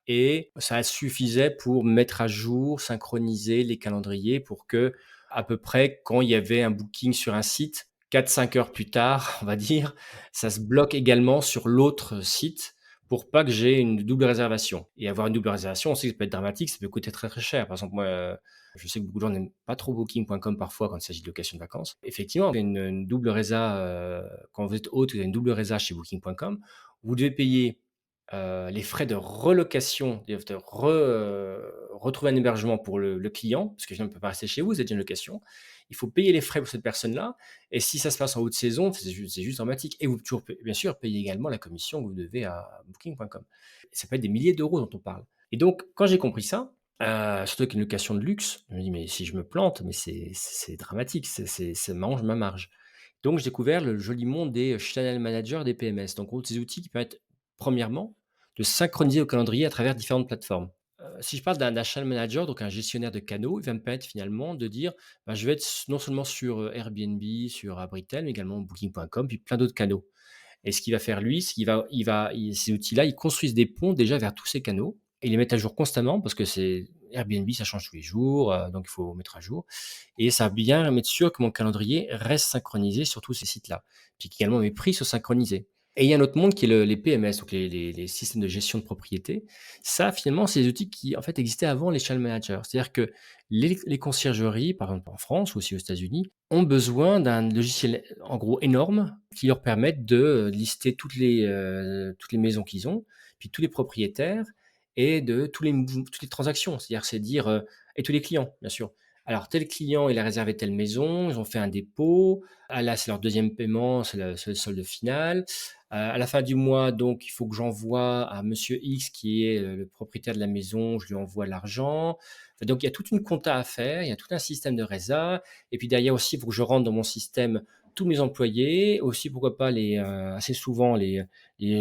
et ça suffisait pour mettre à jour, synchroniser les calendriers pour que, à peu près, quand il y avait un booking sur un site, 4-5 heures plus tard, on va dire, ça se bloque également sur l'autre site pour pas que j'ai une double réservation. Et avoir une double réservation, on sait que ça peut être dramatique, ça peut coûter très, très cher. Par exemple, moi, je sais que beaucoup de gens n'aiment pas trop booking.com parfois quand il s'agit de location de vacances. Effectivement, une double résa, quand vous êtes hôte, vous avez une double résa chez booking.com, vous devez payer les frais de relocation, de retrouver un hébergement pour le client, parce que le client ne peut pas rester chez vous, vous êtes une location. Il faut payer les frais pour cette personne-là, et si ça se passe en haute saison, c'est juste dramatique, et vous toujours bien sûr payer également la commission que vous devez à booking.com. Ça peut être des milliers d'euros dont on parle, et donc quand j'ai compris ça, surtout avec une location de luxe, je me dis: «Mais si je me plante, mais c'est dramatique, ça mange ma marge». Donc j'ai découvert le joli monde des channel managers, des PMS. Donc en gros, ces outils qui permettent, premièrement, de synchroniser au calendrier à travers différentes plateformes. Si je parle d'un channel manager, donc un gestionnaire de canaux, il va me permettre finalement de dire, bah, je vais être non seulement sur, Airbnb, sur Abritel, mais également booking.com, puis plein d'autres canaux. Et ce qu'il va faire lui, c'est ces outils-là, ils construisent des ponts déjà vers tous ces canaux et les mettent à jour constamment parce que c'est Airbnb, ça change tous les jours, donc il faut mettre à jour, et ça va bien mettre sûr que mon calendrier reste synchronisé sur tous ces sites-là. Puis qu'également mes prix soient synchronisés. Et il y a un autre monde qui est les PMS, donc les systèmes de gestion de propriété. Ça, finalement, c'est des outils qui, en fait, existaient avant les channel managers. C'est-à-dire que les conciergeries, par exemple en France ou aussi aux États-Unis, ont besoin d'un logiciel, en gros, énorme, qui leur permette de, lister toutes les maisons qu'ils ont, puis tous les propriétaires et de toutes les transactions. C'est-à-dire, c'est dire, et tous les clients, bien sûr. Alors tel client, il a réservé telle maison, ils ont fait un dépôt, ah là, c'est leur deuxième paiement, c'est le solde final. À la fin du mois, donc il faut que j'envoie à monsieur X qui est, le propriétaire de la maison, je lui envoie l'argent. Enfin, donc il y a toute une compta à faire, il y a tout un système de résa, et puis derrière aussi, il faut que je rentre dans mon système tous mes employés, aussi pourquoi pas assez souvent les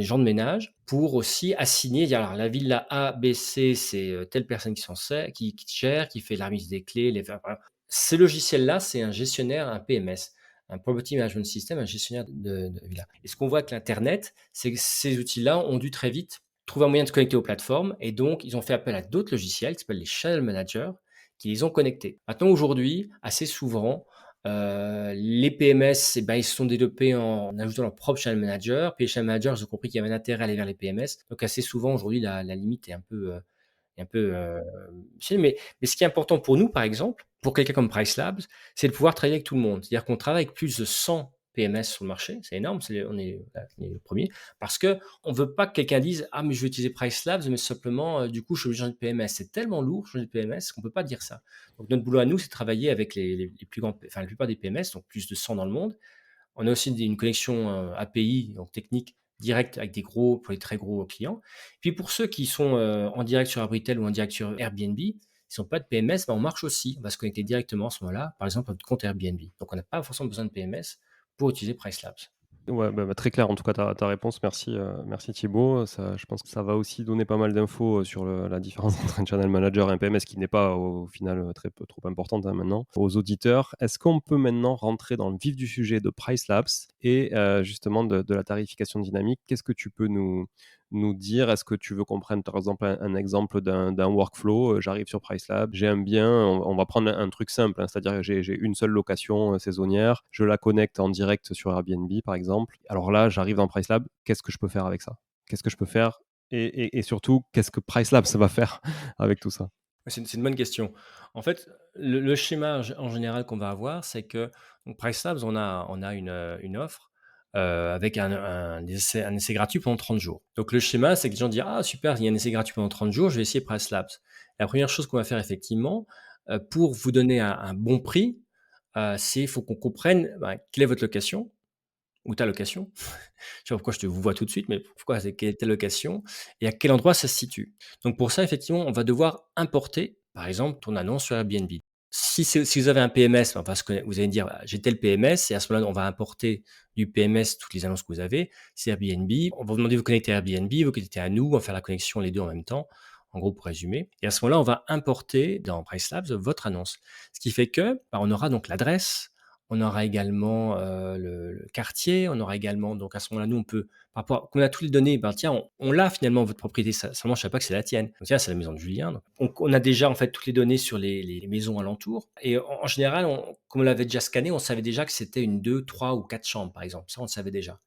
gens de ménage, pour aussi assigner, dire alors la villa A, B, C, c'est, telle personne qui s'en sert, qui gère, qui fait la remise des clés, les enfin, voilà. Ces logiciels-là, c'est un gestionnaire, un PMS, un Property Management System, un gestionnaire de villa. Et ce qu'on voit avec l'internet, c'est que ces outils-là ont dû très vite trouver un moyen de se connecter aux plateformes, et donc ils ont fait appel à d'autres logiciels qui s'appellent les channel managers, qui les ont connectés. Maintenant aujourd'hui, assez souvent, les PMS, eh ben, ils se sont développés en ajoutant leur propre channel manager. Puis les channel managers, ils ont compris qu'il y avait un intérêt à aller vers les PMS. Donc assez souvent aujourd'hui, la limite est un peu, fine. Mais ce qui est important pour nous, par exemple, pour quelqu'un comme PriceLabs, c'est de pouvoir travailler avec tout le monde. C'est-à-dire qu'on travaille avec plus de 100 PMS sur le marché. C'est énorme, on est le premier, parce que on veut pas que quelqu'un dise: «Ah mais je vais utiliser PriceLabs, mais simplement, du coup, je suis obligé de changer de PMS». C'est tellement lourd, changer de PMS, qu'on peut pas dire ça. Donc notre boulot à nous, c'est de travailler avec les plus grands, enfin la plupart des PMS, donc plus de 100 dans le monde. On a aussi une connexion, API, donc technique, directe avec pour les très gros clients. Puis pour ceux qui sont, en direct sur Abritel ou en direct sur Airbnb, s'ils n'ont pas de PMS, bah, on marche aussi. On va se connecter directement à ce moment-là, par exemple, à notre compte Airbnb. Donc on n'a pas forcément besoin de PMS pour utiliser PriceLabs. Ouais, très clair en tout cas ta réponse. Merci, merci Thibaut. Ça, je pense que ça va aussi donner pas mal d'infos, sur la différence entre un channel manager et un PMS qui n'est pas au final, très peu trop importante, hein, maintenant. Aux auditeurs, est-ce qu'on peut maintenant rentrer dans le vif du sujet de PriceLabs et justement de la tarification dynamique? Qu'est-ce que tu peux nous dire? Est-ce que tu veux qu'on prenne par exemple un exemple d'un workflow? J'arrive sur PriceLab, j'ai un bien, on va prendre un truc simple, hein, c'est-à-dire que j'ai une seule location, saisonnière, je la connecte en direct sur Airbnb par exemple. Alors là, j'arrive dans PriceLab, qu'est-ce que je peux faire avec ça? Qu'est-ce que je peux faire? Et surtout, qu'est-ce que PriceLab ça va faire avec tout ça? Ouais, c'est une bonne question. En fait, le schéma en général qu'on va avoir, c'est que donc PriceLabs, on a une offre, avec un essai gratuit pendant 30 jours. Donc le schéma, c'est que les gens disent: «Ah super, il y a un essai gratuit pendant 30 jours, je vais essayer PriceLabs». La première chose qu'on va faire effectivement, pour vous donner un bon prix, c'est il faut qu'on comprenne, bah, quelle est votre location ou ta location. Je sais pas pourquoi je te vous vois tout de suite, mais pourquoi c'est quelle est ta location et à quel endroit ça se situe? Donc pour ça, effectivement, on va devoir importer, par exemple, ton annonce sur Airbnb. Si vous avez un PMS, enfin, parce que vous allez me dire: «Ah, j'ai tel PMS», et à ce moment-là, on va importer du PMS toutes les annonces que vous avez. C'est Airbnb, on va vous demander de vous connecter à Airbnb, vous connecter à nous, on va faire la connexion les 2 en même temps, en gros pour résumer, et à ce moment-là, on va importer dans PriceLabs votre annonce. Ce qui fait que, bah, on aura donc l'adresse, On aura également, le quartier, on aura également donc à ce moment-là, nous, on peut par rapport qu'on a toutes les données, ben, tiens, on l'a finalement votre propriété, ça seulement je savais pas que c'est la tienne. Donc tiens, c'est la maison de Julien, donc on a déjà en fait toutes les données sur les maisons alentours et en général, comme on l'avait déjà scanné, on savait déjà que c'était une 2, 3 ou 4 chambres, par exemple. Ça, on le savait déjà.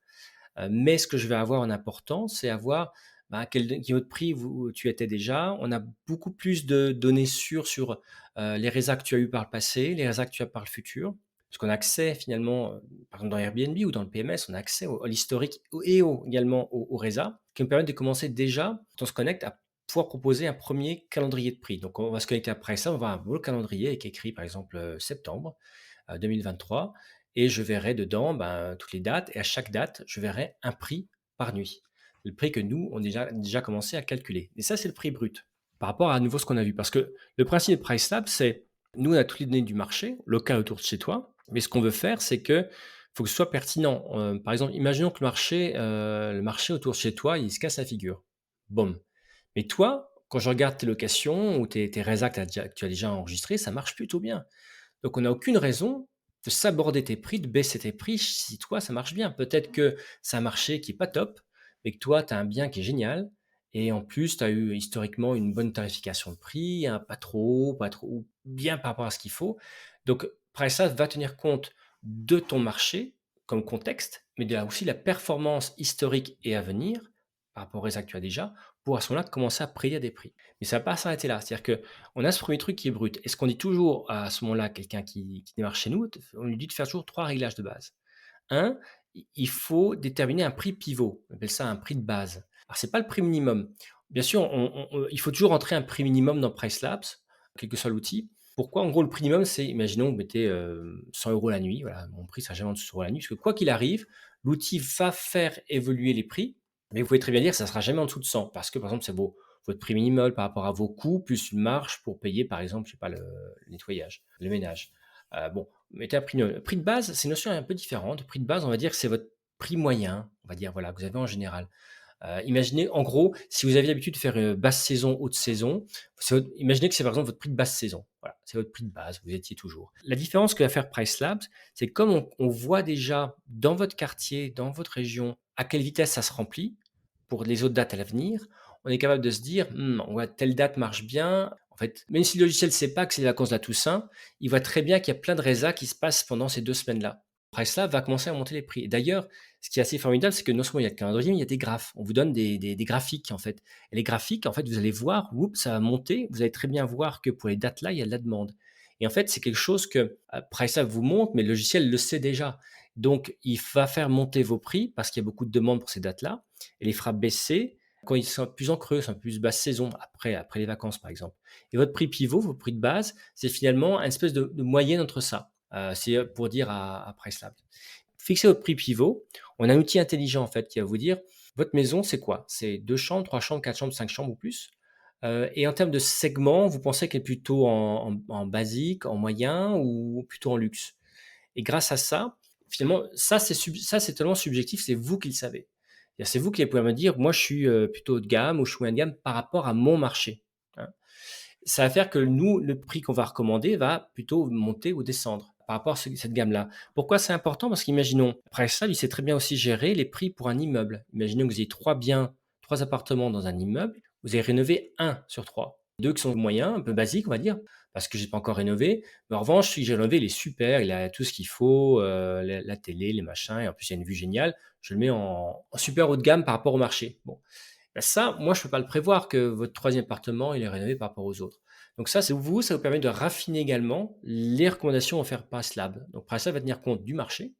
Mais ce que je vais avoir en important, c'est avoir, bah, quel autre prix vous tu étais déjà. On a beaucoup plus de données sûres sur, les résas que tu as eu par le passé, les résas que tu as par le futur. Parce qu'on a accès finalement, par exemple dans Airbnb ou dans le PMS, on a accès à l'historique et également aux résas, qui nous permettent de commencer déjà, quand on se connecte, à pouvoir proposer un premier calendrier de prix. Donc on va se connecter après ça, on va avoir un beau calendrier avec écrit par exemple, septembre, 2023 et je verrai dedans, ben, toutes les dates et à chaque date, je verrai un prix par nuit. Le prix que nous, on a déjà commencé à calculer et ça, c'est le prix brut par rapport à nouveau ce qu'on a vu. Parce que le principe de PriceLab, c'est nous, on a toutes les données du marché local autour de chez toi, mais ce qu'on veut faire, c'est que faut que ce soit pertinent. Par exemple, imaginons que le marché autour de chez toi, il se casse la figure. Boum. Mais toi, quand je regarde tes locations ou tes résas que tu as déjà enregistrés, ça marche plutôt bien. Donc on n'a aucune raison de s'aborder tes prix, de baisser tes prix si toi ça marche bien. Peut-être que c'est un marché qui est pas top, mais que toi tu as un bien qui est génial et en plus tu as eu historiquement une bonne tarification de prix, hein, pas trop haut, pas trop ou bien par rapport à ce qu'il faut. Donc PriceLab va tenir compte de ton marché comme contexte, mais de aussi la performance historique et à venir par rapport aux résultats que tu as déjà, pour à ce moment-là commencer à payer des prix. Mais ça va pas s'arrêter là. C'est-à-dire que on a ce premier truc qui est brut. Et ce qu'on dit toujours à ce moment-là à quelqu'un qui démarre chez nous, on lui dit de faire toujours 3 réglages de base. Un, il faut déterminer un prix pivot. On appelle ça un prix de base. Alors c'est pas le prix minimum. Bien sûr, il faut toujours entrer un prix minimum dans PriceLabs, quel que soit l'outil. Pourquoi? En gros, le prix minimum, c'est, imaginons, vous mettez 100 € la nuit. Voilà, mon prix sera jamais en dessous de 100 € la nuit, parce que quoi qu'il arrive, l'outil va faire évoluer les prix, mais vous pouvez très bien dire que ça sera jamais en dessous de 100, parce que par exemple, c'est votre prix minimal par rapport à vos coûts, plus une marge pour payer, par exemple, je sais pas, le nettoyage, le ménage. Bon, mettez un prix, prix de base, c'est une notion un peu différente. Le prix de base, on va dire que c'est votre prix moyen, on va dire, voilà, que vous avez en général. Imaginez, en gros, si vous aviez l'habitude de faire basse saison, haute saison, imaginez que c'est par exemple votre prix de basse saison. Voilà, c'est votre prix de base, vous étiez toujours. La différence que va faire PriceLabs, c'est que comme on voit déjà dans votre quartier, dans votre région, à quelle vitesse ça se remplit pour les autres dates à l'avenir, on est capable de se dire, on voit telle date marche bien. En fait, même si le logiciel ne sait pas que c'est les vacances de la Toussaint, il voit très bien qu'il y a plein de résas qui se passent pendant ces 2 semaines-là. PriceLab va commencer à monter les prix. Et d'ailleurs, ce qui est assez formidable, c'est que non seulement il y a le calendrier, mais il y a des graphes. On vous donne des graphiques, en fait. Et les graphiques, en fait, vous allez voir, oups, ça va monter. Vous allez très bien voir que pour les dates-là, il y a de la demande. Et en fait, c'est quelque chose que PriceLab vous montre, mais le logiciel le sait déjà. Donc, il va faire monter vos prix parce qu'il y a beaucoup de demandes pour ces dates-là et les fera baisser quand ils sont plus en creux, c'est en plus basse saison, après les vacances, par exemple. Et votre prix pivot, votre prix de base, c'est finalement une espèce de moyenne entre ça. C'est pour dire à PriceLab. Fixez votre prix pivot. On a un outil intelligent en fait qui va vous dire votre maison, c'est quoi? C'est 2 chambres, 3 chambres, 4 chambres, 5 chambres ou plus? Et en termes de segment, vous pensez qu'elle est plutôt en basique, en moyen ou plutôt en luxe? Et grâce à ça, finalement, ça c'est tellement subjectif, c'est vous qui le savez. C'est vous qui pouvez me dire: «Moi, je suis, plutôt haut de gamme ou je suis moyen de gamme par rapport à mon marché», hein. Ça va faire que nous, le prix qu'on va recommander va plutôt monter ou descendre par rapport à cette gamme-là. Pourquoi c'est important? Parce qu'imaginons, après ça, il sait très bien aussi gérer les prix pour un immeuble. Imaginons que vous ayez 3 biens, 3 appartements dans un immeuble, vous avez rénové un sur 3, 2 qui sont moyens, un peu basiques, on va dire, parce que j'ai pas encore rénové. Mais en revanche, celui que j'ai rénové, il est super, il a tout ce qu'il faut, la télé, les machins et en plus il y a une vue géniale. Je le mets en super haut de gamme par rapport au marché. Bon, bah, ça, moi, je ne peux pas le prévoir que votre troisième appartement, il est rénové par rapport aux autres. Donc ça, c'est vous, ça vous permet de raffiner également les recommandations offertes par PriceLab. Donc PriceLab va tenir compte du marché,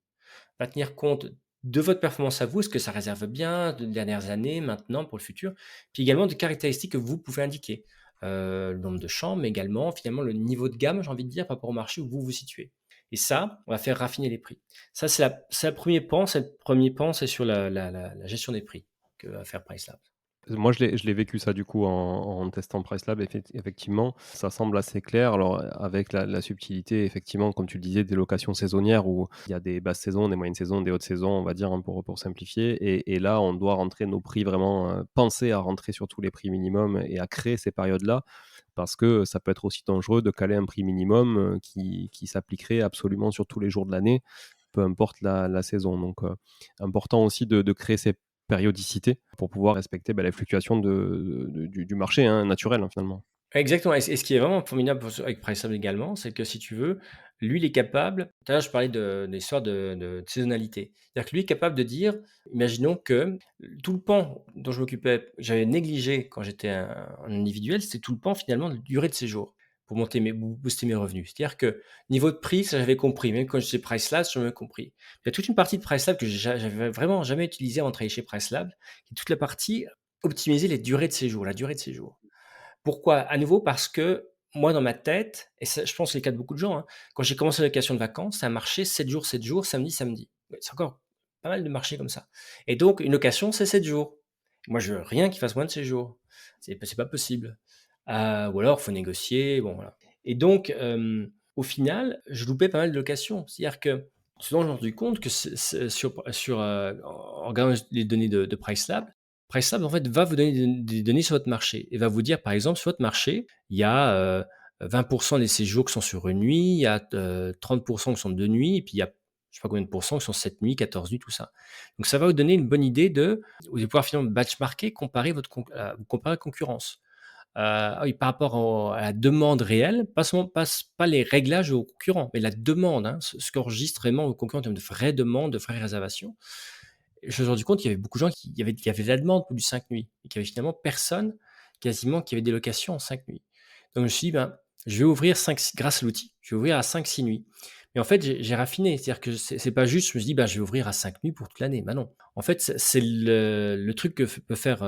va tenir compte de votre performance à vous, est-ce que ça réserve bien, de dernières années, maintenant, pour le futur, puis également des caractéristiques que vous pouvez indiquer. Le nombre de chambres, mais également finalement le niveau de gamme, j'ai envie de dire, par rapport au marché où vous vous situez. Et ça, on va faire raffiner les prix. Ça, c'est le premier pan, c'est sur la gestion des prix que va faire PriceLab. Moi, je l'ai vécu ça du coup en testant PriceLab effectivement, ça semble assez clair. Alors, avec la subtilité effectivement, comme tu le disais, des locations saisonnières où il y a des basses saisons, des moyennes saisons, des hautes saisons, on va dire, hein, pour simplifier et là, on doit rentrer nos prix vraiment, penser à rentrer sur tous les prix minimums et à créer ces périodes-là parce que ça peut être aussi dangereux de caler un prix minimum, qui s'appliquerait absolument sur tous les jours de l'année, peu importe la saison. Donc, important aussi de créer ces périodicités pour pouvoir respecter, les fluctuations du marché, hein, naturel, hein, finalement. Exactement et ce qui est vraiment formidable avec Priceable également, c'est que si tu veux, lui, il est capable tout à l'heure, je parlais de l'histoire de saisonnalité. C'est-à-dire que lui est capable de dire, imaginons que tout le pan dont je m'occupais, j'avais négligé quand j'étais en individuel, c'était tout le pan finalement de durée de séjour pour monter booster mes revenus. C'est-à-dire que niveau de prix, ça j'avais compris, même quand j'étais Pricelab, j'avais compris. Il y a toute une partie de Pricelab que j'avais vraiment jamais utilisée avant de travailler chez Pricelab, qui est toute la partie optimiser les durées de séjour, la durée de séjour. Pourquoi? À nouveau parce que moi, dans ma tête, et ça, je pense que c'est le cas de beaucoup de gens, hein, quand j'ai commencé la location de vacances, ça a marché 7 jours, samedi, samedi. Ouais, c'est encore pas mal de marchés comme ça. Et donc, une location, c'est 7 jours. Moi, je veux rien qui fasse moins de 7 jours. C'est pas possible. Ou alors, faut négocier, bon, voilà. Et donc, au final, je loupais pas mal de locations. C'est-à-dire que, ce dont je me suis rendu compte que en regardant les données de Pricelab, Pricelab, en fait, va vous donner des données sur votre marché et va vous dire, par exemple, sur votre marché, il y a 20% des séjours qui sont sur une nuit, il y a 30% qui sont 2 nuits, et puis il y a je sais pas combien de pourcents qui sont 7 nuits, 14 nuits, tout ça. Donc ça va vous donner une bonne idée vous allez pouvoir finalement benchmarker, vous comparer à la concurrence. Ah oui, par rapport à la demande réelle, pas les réglages aux concurrents, mais la demande, hein, ce qu'enregistrent vraiment aux concurrents en termes de vraies demandes, de vraies réservations. Je me suis rendu compte qu'il y avait beaucoup de gens qui avaient de la demande pour du 5 nuits et qu'il y avait finalement personne, quasiment, qui avait des locations en 5 nuits. Donc je me suis dit: «Ben, je vais ouvrir 5 grâce à l'outil, je vais ouvrir à 5-6 nuits». Mais en fait, j'ai raffiné, c'est-à-dire que c'est pas juste, je me suis dit: «Ben, je vais ouvrir à 5 nuits pour toute l'année». Ben non. En fait, c'est le truc que peut faire,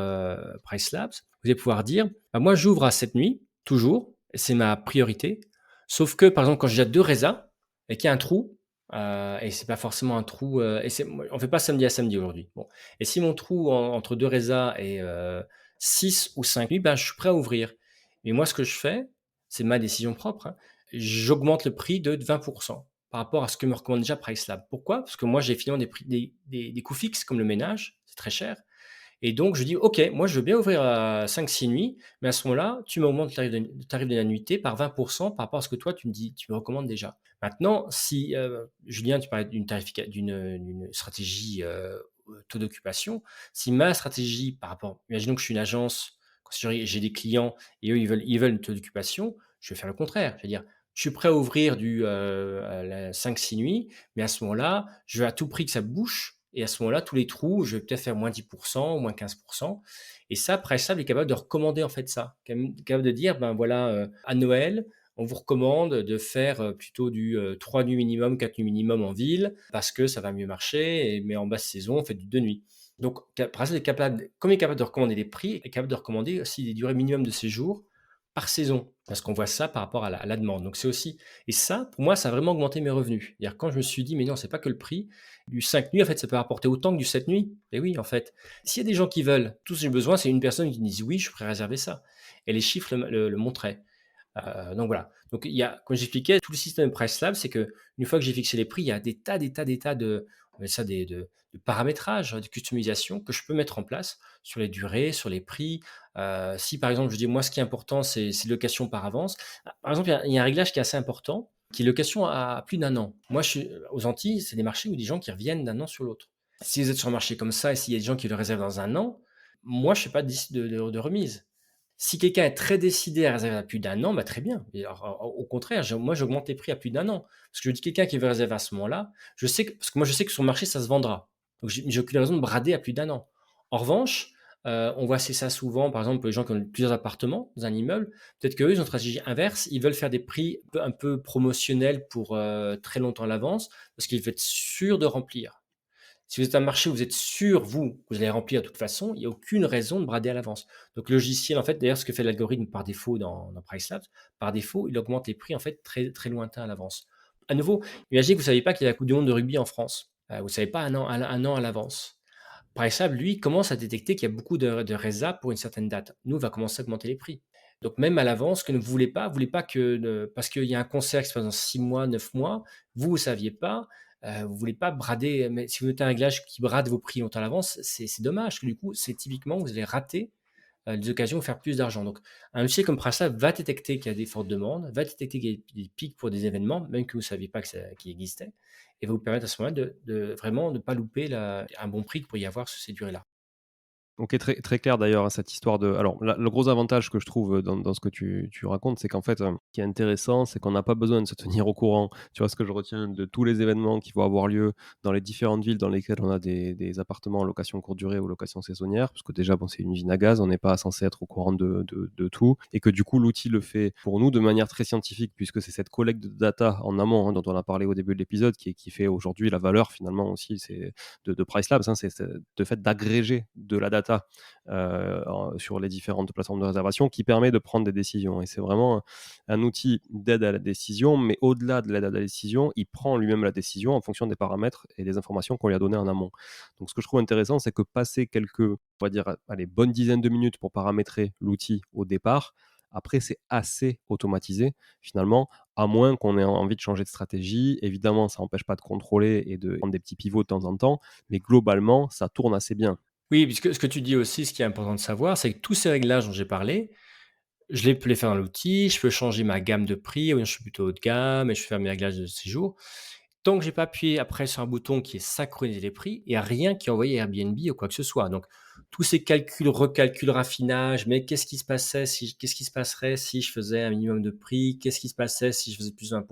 Pricelabs. Vous allez pouvoir dire: «Bah, moi, j'ouvre à 7 nuits, toujours, et c'est ma priorité». Sauf que, par exemple, quand j'ai déjà 2 résas et qu'il y a un trou, et c'est pas forcément un trou, et on fait pas samedi à samedi aujourd'hui. Bon, et si mon trou entre 2 résas est, 6 ou 5 nuits, ben, je suis prêt à ouvrir. Mais moi, ce que je fais, c'est ma décision propre, hein, j'augmente le prix de 20 par rapport à ce que me recommande déjà Pricelab. Pourquoi? Parce que moi, j'ai finalement des prix des coûts fixes comme le ménage, c'est très cher, et donc je dis: «OK, moi je veux bien ouvrir à 5-6 nuits, mais à ce moment-là, tu m'augmentes le tarif de la nuitée par 20 par rapport à ce que toi tu me recommandes déjà». Maintenant si, Julien, tu parlais d'une stratégie, taux d'occupation. Si ma stratégie par rapport, imaginons que je suis une agence, que j'ai des clients et eux ils veulent une taux d'occupation, je vais faire le contraire. Je vais dire: «Je suis prêt à ouvrir à la 5-6 nuits, mais à ce moment-là, je veux à tout prix que ça bouche, et à ce moment-là, tous les trous, je vais peut-être faire moins 10 ou moins 15. Et ça, Pricesable est capable de recommander en fait ça, capable de dire, ben voilà, à Noël, on vous recommande de faire plutôt du 3 nuits minimum, 4 nuits minimum en ville, parce que ça va mieux marcher, mais en basse saison, on fait du 2 nuits. Donc, Pricesable est capable, comme il est capable de recommander les prix, il est capable de recommander aussi des durées minimum de séjour par saison, parce qu'on voit ça par rapport à la demande. Donc c'est aussi, et ça, pour moi, ça a vraiment augmenté mes revenus. C'est-à-dire quand je me suis dit, mais non, c'est pas que le prix, du 5 nuits, en fait, ça peut rapporter autant que du 7 nuits. Et oui, en fait, s'il y a des gens qui veulent, tout ce que j'ai besoin, c'est une personne qui me dise oui, je pourrais réserver ça. Et les chiffres le montraient. Donc voilà. Donc il y a, comme j'expliquais, tout le système de Price Lab, c'est que une fois que j'ai fixé les prix, il y a des tas de, on appelle ça de paramétrage, de customisation que je peux mettre en place sur les durées, sur les prix. Si par exemple, je dis moi, ce qui est important, c'est location par avance. Par exemple, il y a un réglage qui est assez important, qui est location à plus d'un an. Moi, je suis aux Antilles, c'est des marchés où des gens qui reviennent d'un an sur l'autre. Si vous êtes sur un marché comme ça et s'il y a des gens qui le réservent dans un an, moi, je ne fais pas de remise. Si quelqu'un est très décidé à réserver à plus d'un an, bah, très bien. Et alors, au contraire, moi, j'augmente les prix à plus d'un an. Parce que je dis quelqu'un qui veut réserver à ce moment-là, parce que moi, je sais que sur le marché, ça se vendra. Donc, j'ai aucune raison de brader à plus d'un an. En revanche, on voit ça souvent, par exemple, les gens qui ont plusieurs appartements dans un immeuble, peut-être qu'eux, ils ont une stratégie inverse. Ils veulent faire des prix un peu promotionnels pour très longtemps à l'avance, parce qu'ils veulent être sûrs de remplir. Si vous êtes un marché où vous êtes sûr, vous allez remplir de toute façon, il n'y a aucune raison de brader à l'avance. Donc, le logiciel, en fait, d'ailleurs, ce que fait l'algorithme par défaut dans Pricelabs, par défaut, il augmente les prix, en fait, très, très lointains à l'avance. À nouveau, imaginez que vous ne savez pas qu'il y a la Coupe du Monde de rugby en France. Vous ne savez pas un an à l'avance. Pricelab, lui, commence à détecter qu'il y a beaucoup de résas pour une certaine date. Nous, on va commencer à augmenter les prix. Donc, même à l'avance, que ne voulez pas parce qu'il y a un concert qui se passe dans 6 mois, 9 mois, vous ne saviez pas, vous voulez pas brader, mais si vous mettez un réglage qui brade vos prix longtemps à l'avance, c'est dommage, parce que du coup, c'est typiquement, vous allez rater des occasions de faire plus d'argent. Donc un logiciel comme Pricelab va détecter qu'il y a des fortes demandes, va détecter qu'il y a des pics pour des événements, même que vous ne saviez pas que ça qu'il existait, et va vous permettre à ce moment-là de vraiment ne pas louper un bon prix qu'il pourrait y avoir sur ces durées-là. OK, très très clair d'ailleurs, hein, cette histoire de alors la le gros avantage que je trouve, dans ce que tu racontes, c'est qu'en fait, ce qui est intéressant, c'est qu'on n'a pas besoin de se tenir au courant. Tu vois, ce que je retiens de tous les événements qui vont avoir lieu dans les différentes villes dans lesquelles on a des appartements en location courte durée ou location saisonnière, parce que déjà, bon, c'est une usine à gaz, on n'est pas censé être au courant de tout et que du coup, l'outil le fait pour nous de manière très scientifique puisque c'est cette collecte de data en amont, hein, dont on a parlé au début de l'épisode qui fait aujourd'hui la valeur finalement aussi, c'est de Price Labs, hein, c'est le fait d'agréger de la data sur les différentes plateformes de réservation qui permet de prendre des décisions. Et c'est vraiment un outil d'aide à la décision, mais au-delà de l'aide à la décision, il prend lui-même la décision en fonction des paramètres et des informations qu'on lui a données en amont. Donc ce que je trouve intéressant, c'est que passer quelques, on va dire, allez, bonnes dizaines de minutes pour paramétrer l'outil au départ, après, c'est assez automatisé finalement, à moins qu'on ait envie de changer de stratégie. Évidemment, ça n'empêche pas de contrôler et de prendre des petits pivots de temps en temps, mais globalement, ça tourne assez bien. Oui, puisque ce que tu dis aussi, ce qui est important de savoir, c'est que tous ces réglages dont j'ai parlé, je les peux les faire dans l'outil, je peux changer ma gamme de prix, ou bien je suis plutôt haut de gamme et je fais faire mes réglages de séjour. Tant que j'ai pas appuyé après sur un bouton qui est synchroniser les prix, il y a rien qui est envoyé à Airbnb ou quoi que ce soit. Donc tous ces calculs, recalculs, raffinages, mais qu'est-ce qui se passerait si je faisais un minimum de prix? Qu'est-ce qui se passerait si je faisais plus de 20?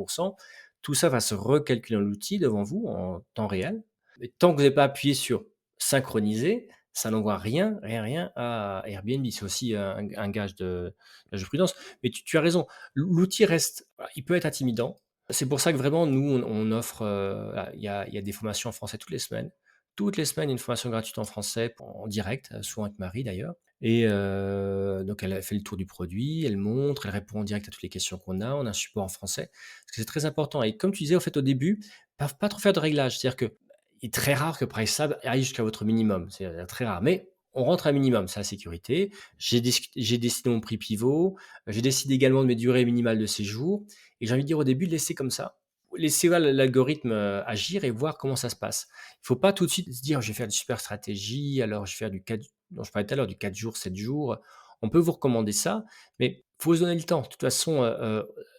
Tout ça va se recalculer dans l'outil devant vous en temps réel. Mais tant que vous n'avez pas appuyé sur synchroniser, ça n'envoie rien, rien, rien à Airbnb. C'est aussi un gage de prudence. Mais tu as raison, l'outil reste, voilà, il peut être intimidant. C'est pour ça que vraiment nous on offre, voilà, il y a des formations en français toutes les semaines. Toutes les semaines, il y a une formation gratuite en français en direct, souvent avec Marie d'ailleurs, et donc elle a fait le tour du produit, elle montre, elle répond en direct à toutes les questions qu'on a. On a un support en français, parce que c'est très important, et comme tu disais, au fait, au début, pas trop faire de réglages. C'est-à-dire que il est très rare que PriceSab aille jusqu'à votre minimum, c'est, très rare, mais on rentre à un minimum, c'est la sécurité. J'ai décidé mon prix pivot, j'ai décidé également de mes durées minimales de séjour, et j'ai envie de dire au début, laissez comme ça. Laissez voir l'algorithme, agir et voir comment ça se passe. Il faut pas tout de suite se dire: «Je vais faire une super stratégie, alors je vais faire du 4 dont je parlais tout à l'heure, du 4 jours, 7 jours». On peut vous recommander ça, mais faut se donner le temps. De toute façon,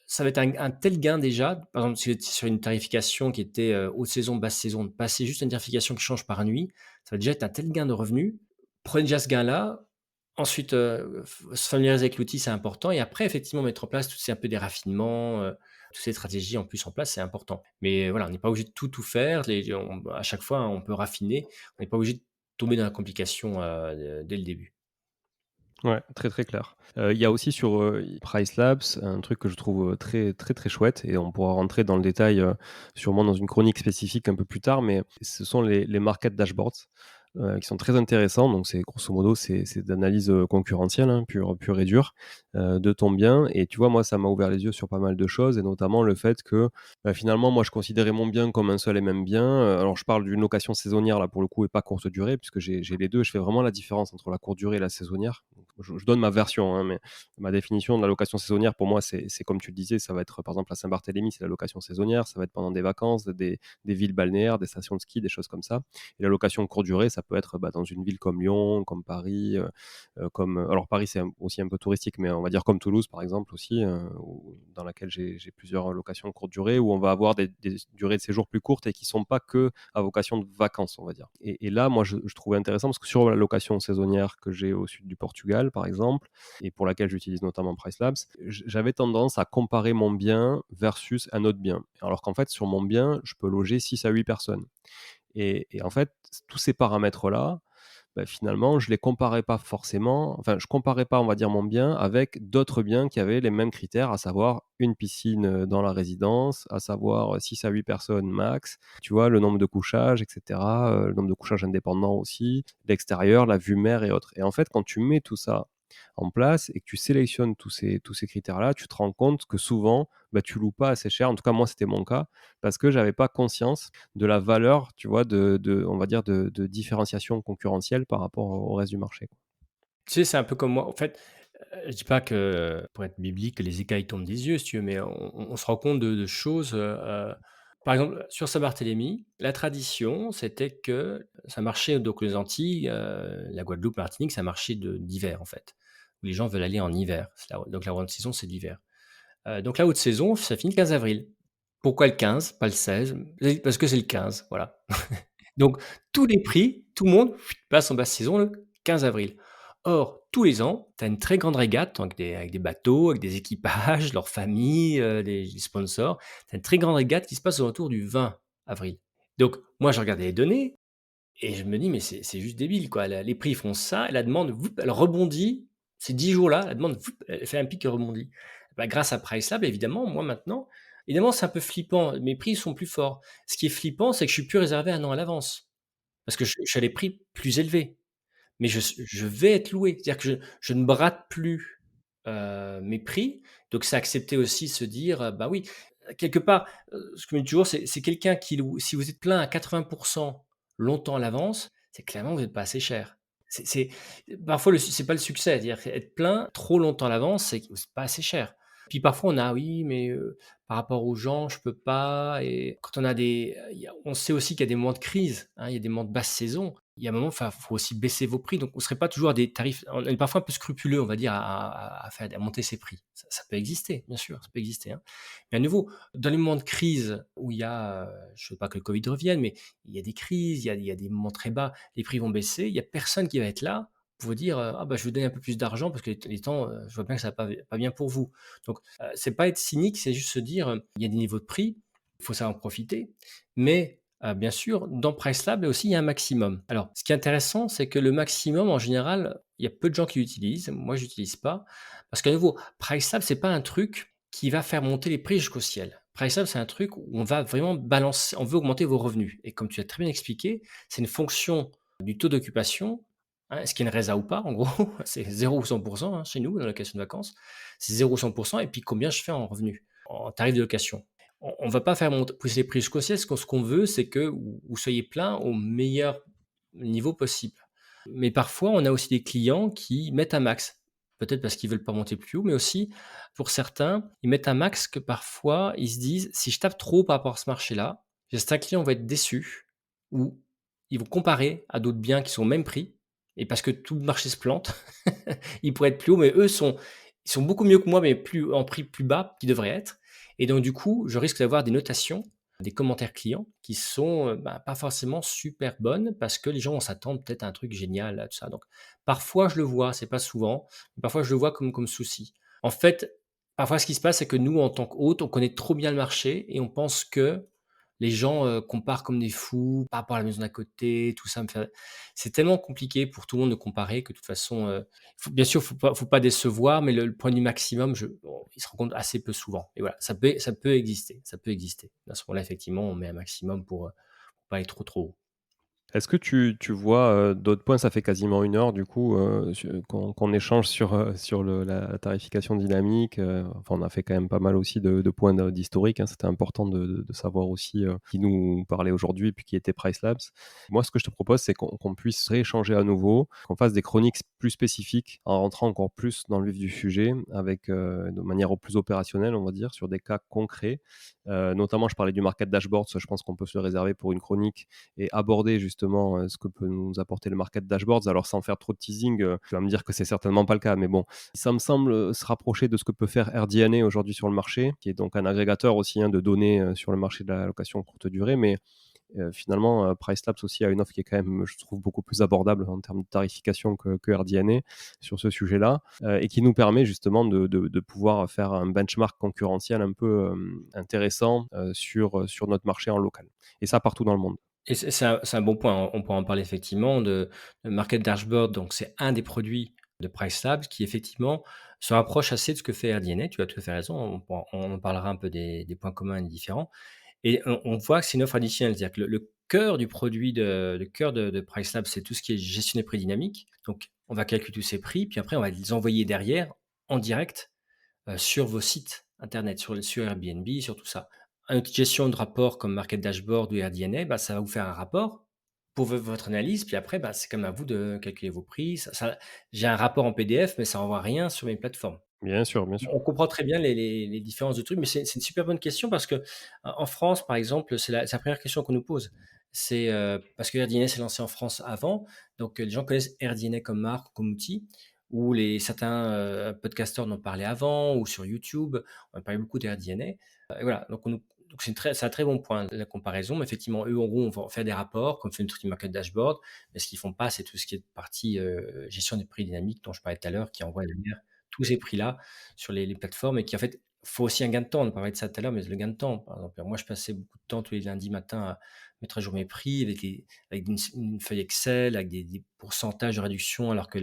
ça va être un tel gain déjà. Par exemple, si vous êtes sur une tarification qui était, haute saison, basse saison, de passer juste à une tarification qui change par nuit, ça va déjà être un tel gain de revenus. Prenez déjà ce gain-là. Ensuite, se familiariser avec l'outil, c'est important, et après effectivement mettre en place tous ces un peu des raffinements, toutes ces stratégies en plus en place, c'est important. Mais voilà, on n'est pas obligé de tout faire. À chaque fois, hein, on peut raffiner. On n'est pas obligé de tomber dans la complication, dès le début. Ouais, très, très clair. Il y a aussi sur, Price Labs, un truc que je trouve, très, très, très chouette et on pourra rentrer dans le détail, sûrement dans une chronique spécifique un peu plus tard, mais ce sont les market dashboards, qui sont très intéressants. Donc c'est grosso modo, c'est d'analyse, concurrentielle, hein, pure et dure, de ton bien et tu vois, moi, ça m'a ouvert les yeux sur pas mal de choses et notamment le fait que, finalement, moi, je considérais mon bien comme un seul et même bien. Alors je parle d'une location saisonnière là, pour le coup et pas courte durée puisque j'ai les 2. Je fais vraiment la différence entre la courte durée et la saisonnière. Je donne ma version, hein, mais ma définition de la location saisonnière, pour moi, c'est comme tu le disais, ça va être par exemple à Saint-Barthélemy, c'est la location saisonnière, ça va être pendant des vacances, des villes balnéaires, des stations de ski, des choses comme ça. Et la location courte durée, ça peut être dans une ville comme Lyon, comme Paris, alors Paris c'est aussi un peu touristique, mais on va dire comme Toulouse par exemple aussi, dans laquelle j'ai plusieurs locations courte durée, où on va avoir des durées de séjour plus courtes et qui ne sont pas que à vocation de vacances, on va dire. Et là, moi, je trouvais intéressant parce que sur la location saisonnière que j'ai au sud du Portugal, par exemple, et pour laquelle j'utilise notamment PriceLabs, j'avais tendance à comparer mon bien versus un autre bien. Alors qu'en fait, sur mon bien, je peux loger 6 à 8 personnes. Et en fait, tous ces paramètres-là, bah, finalement, je les comparais pas forcément. Enfin, je comparais pas, on va dire, mon bien avec d'autres biens qui avaient les mêmes critères, à savoir une piscine dans la résidence, à savoir 6 à 8 personnes max, tu vois, le nombre de couchages, etc., le nombre de couchages indépendants aussi, l'extérieur, la vue mer et autres. Et en fait, quand tu mets tout ça en place et que tu sélectionnes tous ces critères-là, tu te rends compte que souvent, bah, tu loues pas assez cher. En tout cas, moi, c'était mon cas parce que j'avais pas conscience de la valeur, tu vois, on va dire, de différenciation concurrentielle par rapport au reste du marché, quoi. Tu sais, c'est un peu comme moi. En fait, je dis pas que, pour être biblique, que les écailles tombent des yeux, si tu veux, mais on se rend compte de choses, par exemple, sur Saint-Barthélemy, la tradition, c'était que ça marchait donc les Antilles, la Guadeloupe, Martinique, ça marchait d'hiver, en fait. où les gens veulent aller en hiver. Donc la haute saison, c'est l'hiver. Donc la haute saison, ça finit le 15 avril. Pourquoi le 15, pas le 16? Parce que c'est le 15, voilà. Donc tous les prix, tout le monde passe en basse saison le 15 avril. Or, tous les ans, tu as une très grande régate avec des bateaux, avec des équipages, leurs familles, les sponsors. Tu as une très grande régate qui se passe autour du 20 avril. Donc moi, je regardais les données et je me dis: «Mais c'est juste débile, quoi». La Les prix font ça et la demande, elle rebondit. Ces 10 jours-là, la demande, elle fait un pic et rebondit. Bah, grâce à PriceLab, évidemment, moi, maintenant, évidemment, c'est un peu flippant. Mes prix sont plus forts. Ce qui est flippant, c'est que je suis plus réservé 1 an à l'avance parce que je suis à des prix plus élevés. Mais je vais être loué. C'est-à-dire que je ne brade plus, mes prix. Donc c'est accepter aussi se dire, bah, oui, quelque part, ce que je me dis toujours, c'est quelqu'un qui loue si vous êtes plein à 80 longtemps à l'avance, c'est clairement vous êtes pas assez cher. C'est parfois c'est pas le succès, c'est-à-dire être plein trop longtemps à l'avance, c'est que c'est pas assez cher. Puis parfois on a: «Oui, mais par rapport aux gens, je peux pas» et quand on a il y a on sait aussi qu'il y a des moments de crise, hein, il y a des moments de basse saison. Il y a un moment, enfin, faut aussi baisser vos prix, donc on serait pas toujours à des tarifs on est parfois un peu scrupuleux, on va dire, à monter ses prix. Ça peut exister, bien sûr, ça peut exister, hein. Mais à nouveau, dans les moments de crise où il y a, je veux pas que le Covid revienne, mais il y a des crises, il y a des moments très bas, les prix vont baisser, il y a personne qui va être là pour vous dire, «Ah bah, je vais vous donner un peu plus d'argent parce que les temps, je vois bien que ça va pas bien pour vous». Donc, c'est pas être cynique, c'est juste se dire, il y a des niveaux de prix, il faut savoir en profiter, mais bien sûr, dans PriceLab aussi, il y a un maximum. Alors, ce qui est intéressant, c'est que le maximum, en général, il y a peu de gens qui l'utilisent. Moi, je l'utilise pas parce qu'à nouveau, PriceLab, c'est pas un truc qui va faire monter les prix jusqu'au ciel. PriceLab, c'est un truc où on va vraiment balancer, on veut augmenter vos revenus et comme tu as très bien expliqué, c'est une fonction du taux d'occupation, hein, est-ce qu'il y a une résa ou pas, en gros, c'est 0 ou 100 hein, chez nous, dans la location de vacances. C'est 0 ou 100 et puis combien je fais en revenus, en tarif de location. On va pas faire pousser les prix jusqu'au ciel. Ce qu'on veut, c'est que vous soyez plein au meilleur niveau possible. Mais parfois, on a aussi des clients qui mettent un max. Peut-être parce qu'ils veulent pas monter plus haut, mais aussi, pour certains, ils mettent un max que parfois, ils se disent: «Si je tape trop par rapport à ce marché-là, certains clients vont être déçus» ou ils vont comparer à d'autres biens qui sont au même prix et parce que tout le marché se plante, ils pourraient être plus haut, mais eux ils sont beaucoup mieux que moi, mais plus en prix plus bas qu'ils devraient être et donc du coup, je risque d'avoir des notations, des commentaires clients qui sont, bah, pas forcément super bonnes parce que les gens vont s'attendre peut-être à un truc génial, à tout ça. Donc parfois je le vois, c'est pas souvent, mais parfois je le vois comme souci. En fait, parfois ce qui se passe, c'est que nous, en tant qu'hôtes, on connaît trop bien le marché et on pense que les gens, comparent comme des fous par rapport à la maison d'à côté, tout ça me fait c'est tellement compliqué pour tout le monde de comparer que de toute façon, bien sûr, faut pas décevoir, mais le point du maximum, il se rencontre assez peu souvent et voilà, ça peut exister, ça peut exister. À ce moment-là, effectivement, on met un maximum pour pas aller trop haut. Est-ce que tu vois, d'autres points? Ça fait quasiment 1 heure du coup, qu'on échange sur la tarification dynamique, enfin on a fait quand même pas mal aussi de points d'historique, hein. C'était important de savoir aussi, qui nous parlait aujourd'hui puis qui était Price Labs. Moi ce que je te propose, c'est qu'on puisse rééchanger à nouveau, qu'on fasse des chroniques plus spécifiques, en rentrant encore plus dans le vif du sujet avec, de manière plus opérationnelle on va dire, sur des cas concrets. Notamment je parlais du market dashboard, ça je pense qu'on peut se le réserver pour une chronique et aborder justement, ce que peut nous apporter le market dashboards. Alors sans faire trop de teasing, tu vas me dire que c'est certainement pas le cas, mais bon, ça me semble, se rapprocher de ce que peut faire RDNA aujourd'hui sur le marché, qui est donc un agrégateur aussi, hein, de données, sur le marché de la location courte durée. Mais, finalement, PriceLabs aussi a une offre qui est quand même, je trouve, beaucoup plus abordable en termes de tarification que RDNA sur ce sujet-là, et qui nous permet justement de pouvoir faire un benchmark concurrentiel un peu, intéressant, sur notre marché en local et ça partout dans le monde. Et c'est un bon point, on pourra en parler effectivement de Market Dashboard, donc c'est un des produits de PriceLabs qui effectivement se rapproche assez de ce que fait AirDNA. Tu as tout à fait raison, on en parlera un peu des points communs et différents et on voit que c'est une offre additionnelle, c'est-à-dire que le cœur du produit le cœur de PriceLabs, c'est tout ce qui est gestion des prix dynamiques. Donc on va calculer tous ces prix, puis après on va les envoyer derrière en direct sur vos sites internet, sur Airbnb, sur tout ça. Un outil de gestion de rapport comme Market Dashboard ou AirDNA, bah, ça va vous faire un rapport pour votre analyse, puis après, bah, c'est comme à vous de calculer vos prix. J'ai un rapport en PDF, mais ça n'envoie rien sur mes plateformes. Bien sûr, bien sûr. On comprend très bien les différences de trucs, mais c'est une super bonne question parce que en France, par exemple, c'est la première question qu'on nous pose. Parce que AirDNA s'est lancé en France avant, donc les gens connaissent AirDNA comme marque, comme outil, où les certains, podcasteurs en ont parlé avant ou sur YouTube. On a parlé beaucoup d'AirDNA, et voilà, donc c'est un très bon point, la comparaison. Mais effectivement, eux, en gros, vont faire des rapports, comme fait une market dashboard, mais ce qu'ils font pas, c'est tout ce qui est partie, gestion des prix dynamiques dont je parlais tout à l'heure, qui envoie derrière tous ces prix-là sur les plateformes et qui, en fait, faut aussi un gain de temps. On parlait de ça tout à l'heure, mais le gain de temps, par exemple, moi, je passais beaucoup de temps tous les lundis matins à mettre à jour mes prix avec une feuille Excel, avec des pourcentages de réduction, alors que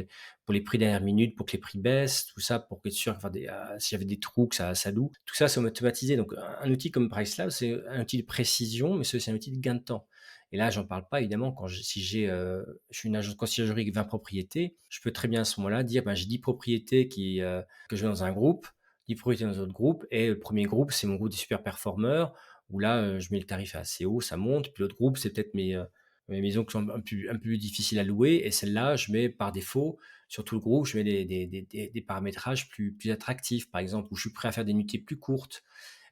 pour les prix dernière minute, pour que les prix baissent, tout ça, pour être sûr, enfin, s'il y avait des trous, que ça loue. Tout ça, c'est automatisé. Donc, un outil comme PriceLab, c'est un outil de précision, mais c'est aussi un outil de gain de temps. Et là, j'en parle pas évidemment si je suis une agence de conciergerie avec 20 propriétés, je peux très bien à ce moment-là dire, ben, j'ai 10 propriétés que je mets dans un groupe, 10 propriétés dans un autre groupe, et le premier groupe, c'est mon groupe des super performeurs, où là, je mets le tarif assez haut, ça monte. Puis l'autre groupe, c'est peut-être mes maisons qui sont un peu plus difficiles à louer, et celle-là, je mets par défaut sur tout le groupe, je mets des paramétrages plus attractifs, par exemple, où je suis prêt à faire des nuitées plus courtes.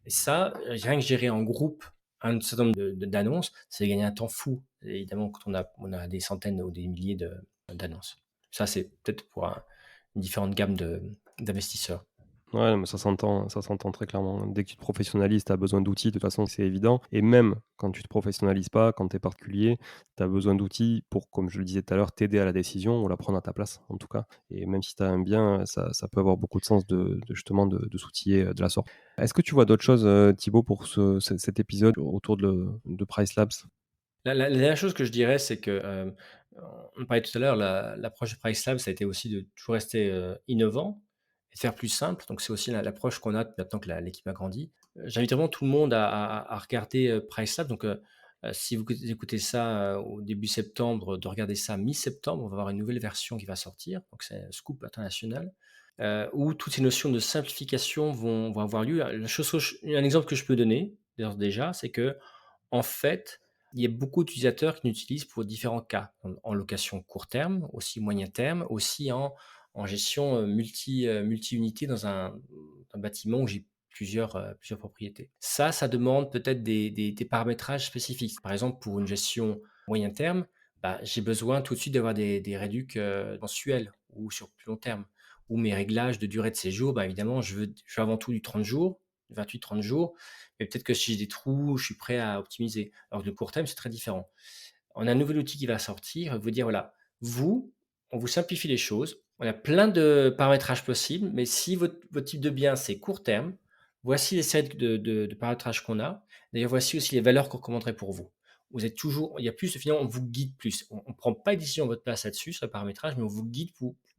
Et ça, rien que gérer en groupe un certain nombre d'annonces, ça fait gagner un temps fou. Et évidemment, quand on a des centaines ou des milliers d'annonces. Ça, c'est peut-être pour une différente gamme d'investisseurs. Ouais, mais ça s'entend très clairement. Dès que tu te professionnalises, tu as besoin d'outils, de toute façon, c'est évident. Et même quand tu te professionnalises pas, quand tu es particulier, tu as besoin d'outils pour, comme je le disais tout à l'heure, t'aider à la décision ou la prendre à ta place, en tout cas. Et même si tu as un bien, ça peut avoir beaucoup de sens justement de s'outiller de la sorte. Est-ce que tu vois d'autres choses, Thibaut, pour cet épisode autour de Price Labs? La dernière chose que je dirais, c'est que, on parlait tout à l'heure, l'approche de PriceLab, ça a été aussi de toujours rester, innovant et de faire plus simple. Donc c'est aussi l'approche qu'on a maintenant que l'équipe a grandi. J'invite vraiment tout le monde à regarder, PriceLab. Donc, si vous écoutez ça, au début septembre, de regarder ça mi-septembre. On va avoir une nouvelle version qui va sortir, donc c'est un scoop international, où toutes ces notions de simplification vont avoir lieu. La chose que un exemple que je peux donner, d'ores déjà, c'est que en fait, il y a beaucoup d'utilisateurs qui l'utilisent pour différents cas, en location court terme, aussi moyen terme, aussi en gestion, multi-unités dans un bâtiment où j'ai plusieurs propriétés. Ça demande peut-être des paramétrages spécifiques. Par exemple, pour une gestion moyen terme, bah, j'ai besoin tout de suite d'avoir des réducs, mensuels ou sur plus long terme. Ou mes réglages de durée de séjour, bah, évidemment, je veux avant tout du 30 jours, 28-30 jours, mais peut-être que si j'ai des trous, je suis prêt à optimiser. Alors que le court terme, c'est très différent. On a un nouvel outil qui va sortir, vous dire voilà, vous, on vous simplifie les choses. On a plein de paramétrages possibles, mais si votre type de bien, c'est court terme, voici les sets de paramétrages qu'on a. D'ailleurs, voici aussi les valeurs qu'on recommanderait pour vous. Vous êtes toujours, il y a plus, finalement, on vous guide plus. On ne prend pas de décision à votre place là-dessus, sur le paramétrage, mais on vous guide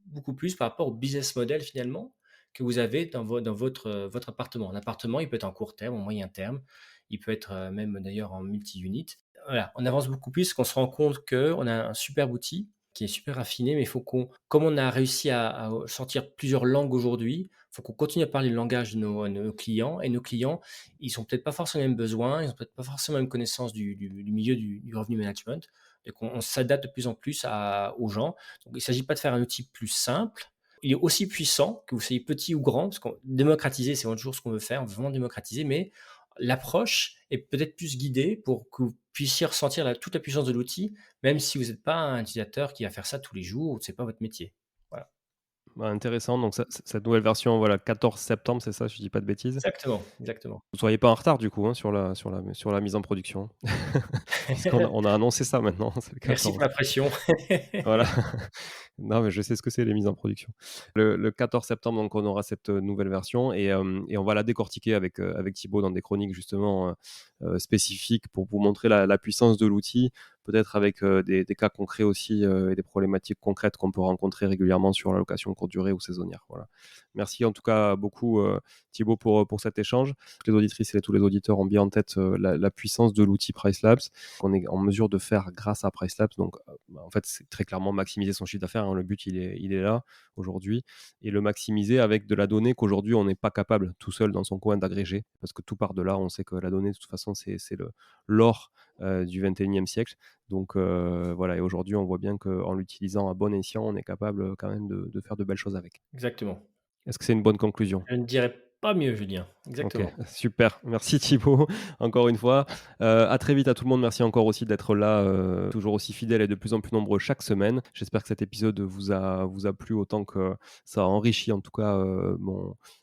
beaucoup plus par rapport au business model, finalement, que vous avez dans votre appartement. Un appartement, il peut être en court terme, en moyen terme, il peut être même d'ailleurs en multi-unit. Voilà, on avance beaucoup plus, qu'on se rend compte qu'on a un superbe outil qui est super raffiné, mais il faut comme on a réussi à sortir plusieurs langues aujourd'hui, il faut qu'on continue à parler le langage de nos clients. Et nos clients, ils ont peut-être pas forcément les mêmes besoins, ils ont peut-être pas forcément la même connaissance du milieu du revenu management. Donc on s'adapte de plus en plus aux gens. Donc il ne s'agit pas de faire un outil plus simple. Il est aussi puissant, que vous soyez petit ou grand, parce qu'on démocratiser, c'est toujours ce qu'on veut faire, on veut vraiment démocratiser, mais l'approche est peut-être plus guidée pour que vous puissiez ressentir toute la puissance de l'outil, même si vous n'êtes pas un utilisateur qui va faire ça tous les jours ou que c'est pas votre métier. Voilà. Bah, intéressant, donc cette nouvelle version, voilà, 14 septembre, c'est ça, si je dis pas de bêtises? Exactement, exactement. Vous soyez pas en retard du coup, hein, sur la mise en production? Puisqu'on a annoncé ça maintenant, c'est le Merci pour 14. la pression. Voilà. Non, mais je sais ce que c'est les mises en production. Le 14 septembre, donc on aura cette, nouvelle version et on va la décortiquer avec Thibaut dans des chroniques justement, spécifiques pour vous montrer la puissance de l'outil, peut-être avec, des cas concrets aussi, et des problématiques concrètes qu'on peut rencontrer régulièrement sur la location courte durée ou saisonnière, voilà. Merci en tout cas beaucoup, Thibaut pour cet échange. Toutes les auditrices et tous les auditeurs ont bien en tête, la puissance de l'outil PriceLabs qu'on est en mesure de faire grâce à PriceLabs. Donc, bah, en fait, c'est très clairement maximiser son chiffre d'affaires, hein. Le but, il est là aujourd'hui et le maximiser avec de la donnée qu'aujourd'hui, on n'est pas capable tout seul dans son coin d'agréger parce que tout part de là. On sait que la donnée, de toute façon, c'est l'or du 21e siècle. Donc, voilà. Et aujourd'hui, on voit bien qu'en l'utilisant à bon escient, on est capable quand même de faire de belles choses avec. Exactement. Est-ce que c'est une bonne conclusion? Je ne dirais Pas mieux, Julien, OK, exactement. super. Merci Thibaut, encore une fois. À très vite à tout le monde. Merci encore aussi d'être là, toujours aussi fidèles et de plus en plus nombreux chaque semaine. J'espère que cet épisode vous a plu autant que ça a enrichi en tout cas,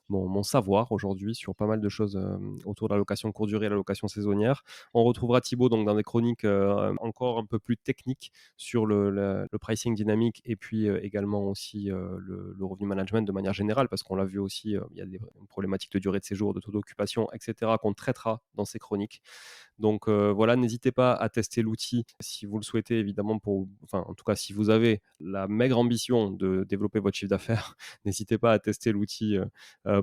mon savoir aujourd'hui sur pas mal de choses, autour de la location courte durée et la location saisonnière. On retrouvera Thibaut donc dans des chroniques, encore un peu plus techniques sur le pricing dynamique et puis, également aussi, le revenu management de manière générale parce qu'on l'a vu aussi, il y a des problématiques de durée de séjour, de taux d'occupation et cetera qu'on traitera dans ces chroniques. Donc voilà, n'hésitez pas à tester l'outil si vous le souhaitez évidemment enfin en tout cas si vous avez la maigre ambition de développer votre chiffre d'affaires, n'hésitez pas à tester l'outil,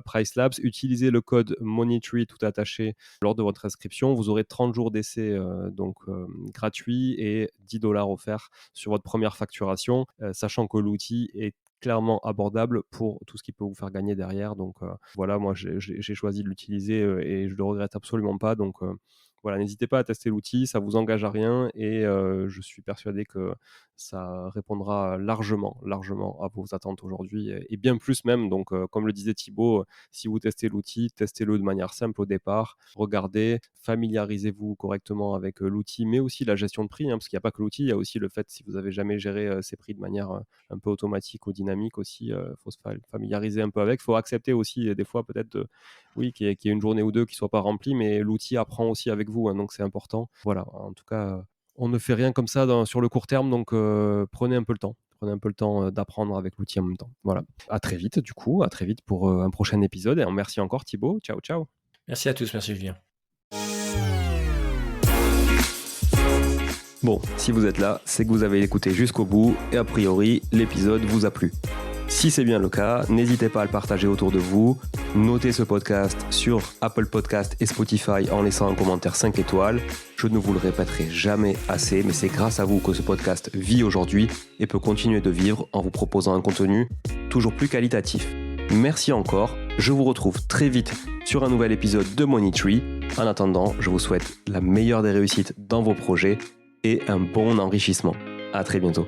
PriceLabs. Utilisez le code Moneytree tout attaché lors de votre inscription. Vous aurez 30 jours d'essai gratuits et 10 $ offerts sur votre première facturation, sachant que l'outil est clairement abordable pour tout ce qui peut vous faire gagner derrière. Donc voilà, moi j'ai choisi de l'utiliser et je le regrette absolument pas. Donc voilà, n'hésitez pas à tester l'outil, ça vous engage à rien et je suis persuadé que ça répondra largement, largement à vos attentes aujourd'hui et bien plus même. Donc comme le disait Thibaut, si vous testez l'outil, testez-le de manière simple au départ. Regardez, familiarisez-vous correctement avec l'outil, mais aussi la gestion de prix, parce qu'il n'y a pas que l'outil, il y a aussi le fait, si vous n'avez jamais géré ces prix de manière un peu automatique ou dynamique aussi, faut se familiariser un peu avec. Il faut accepter aussi des fois peut-être oui, qu'il y ait une journée ou deux qui ne soit pas remplie, mais l'outil apprend aussi avec vous, donc c'est important. Voilà, en tout cas, on ne fait rien comme ça sur le court terme, donc prenez un peu le temps. Prenez un peu le temps d'apprendre avec l'outil en même temps. Voilà. À très vite, du coup. À très vite pour un prochain épisode. Et merci encore, Thibaut. Ciao, ciao. Merci à tous, merci Julien. Bon, si vous êtes là, c'est que vous avez écouté jusqu'au bout et a priori, l'épisode vous a plu. Si c'est bien le cas, n'hésitez pas à le partager autour de vous. Notez ce podcast sur Apple Podcast et Spotify en laissant un commentaire 5 étoiles. Je ne vous le répéterai jamais assez, mais c'est grâce à vous que ce podcast vit aujourd'hui et peut continuer de vivre en vous proposant un contenu toujours plus qualitatif. Merci encore, je vous retrouve très vite sur un nouvel épisode de Moneytree. En attendant, je vous souhaite la meilleure des réussites dans vos projets et un bon enrichissement. À très bientôt.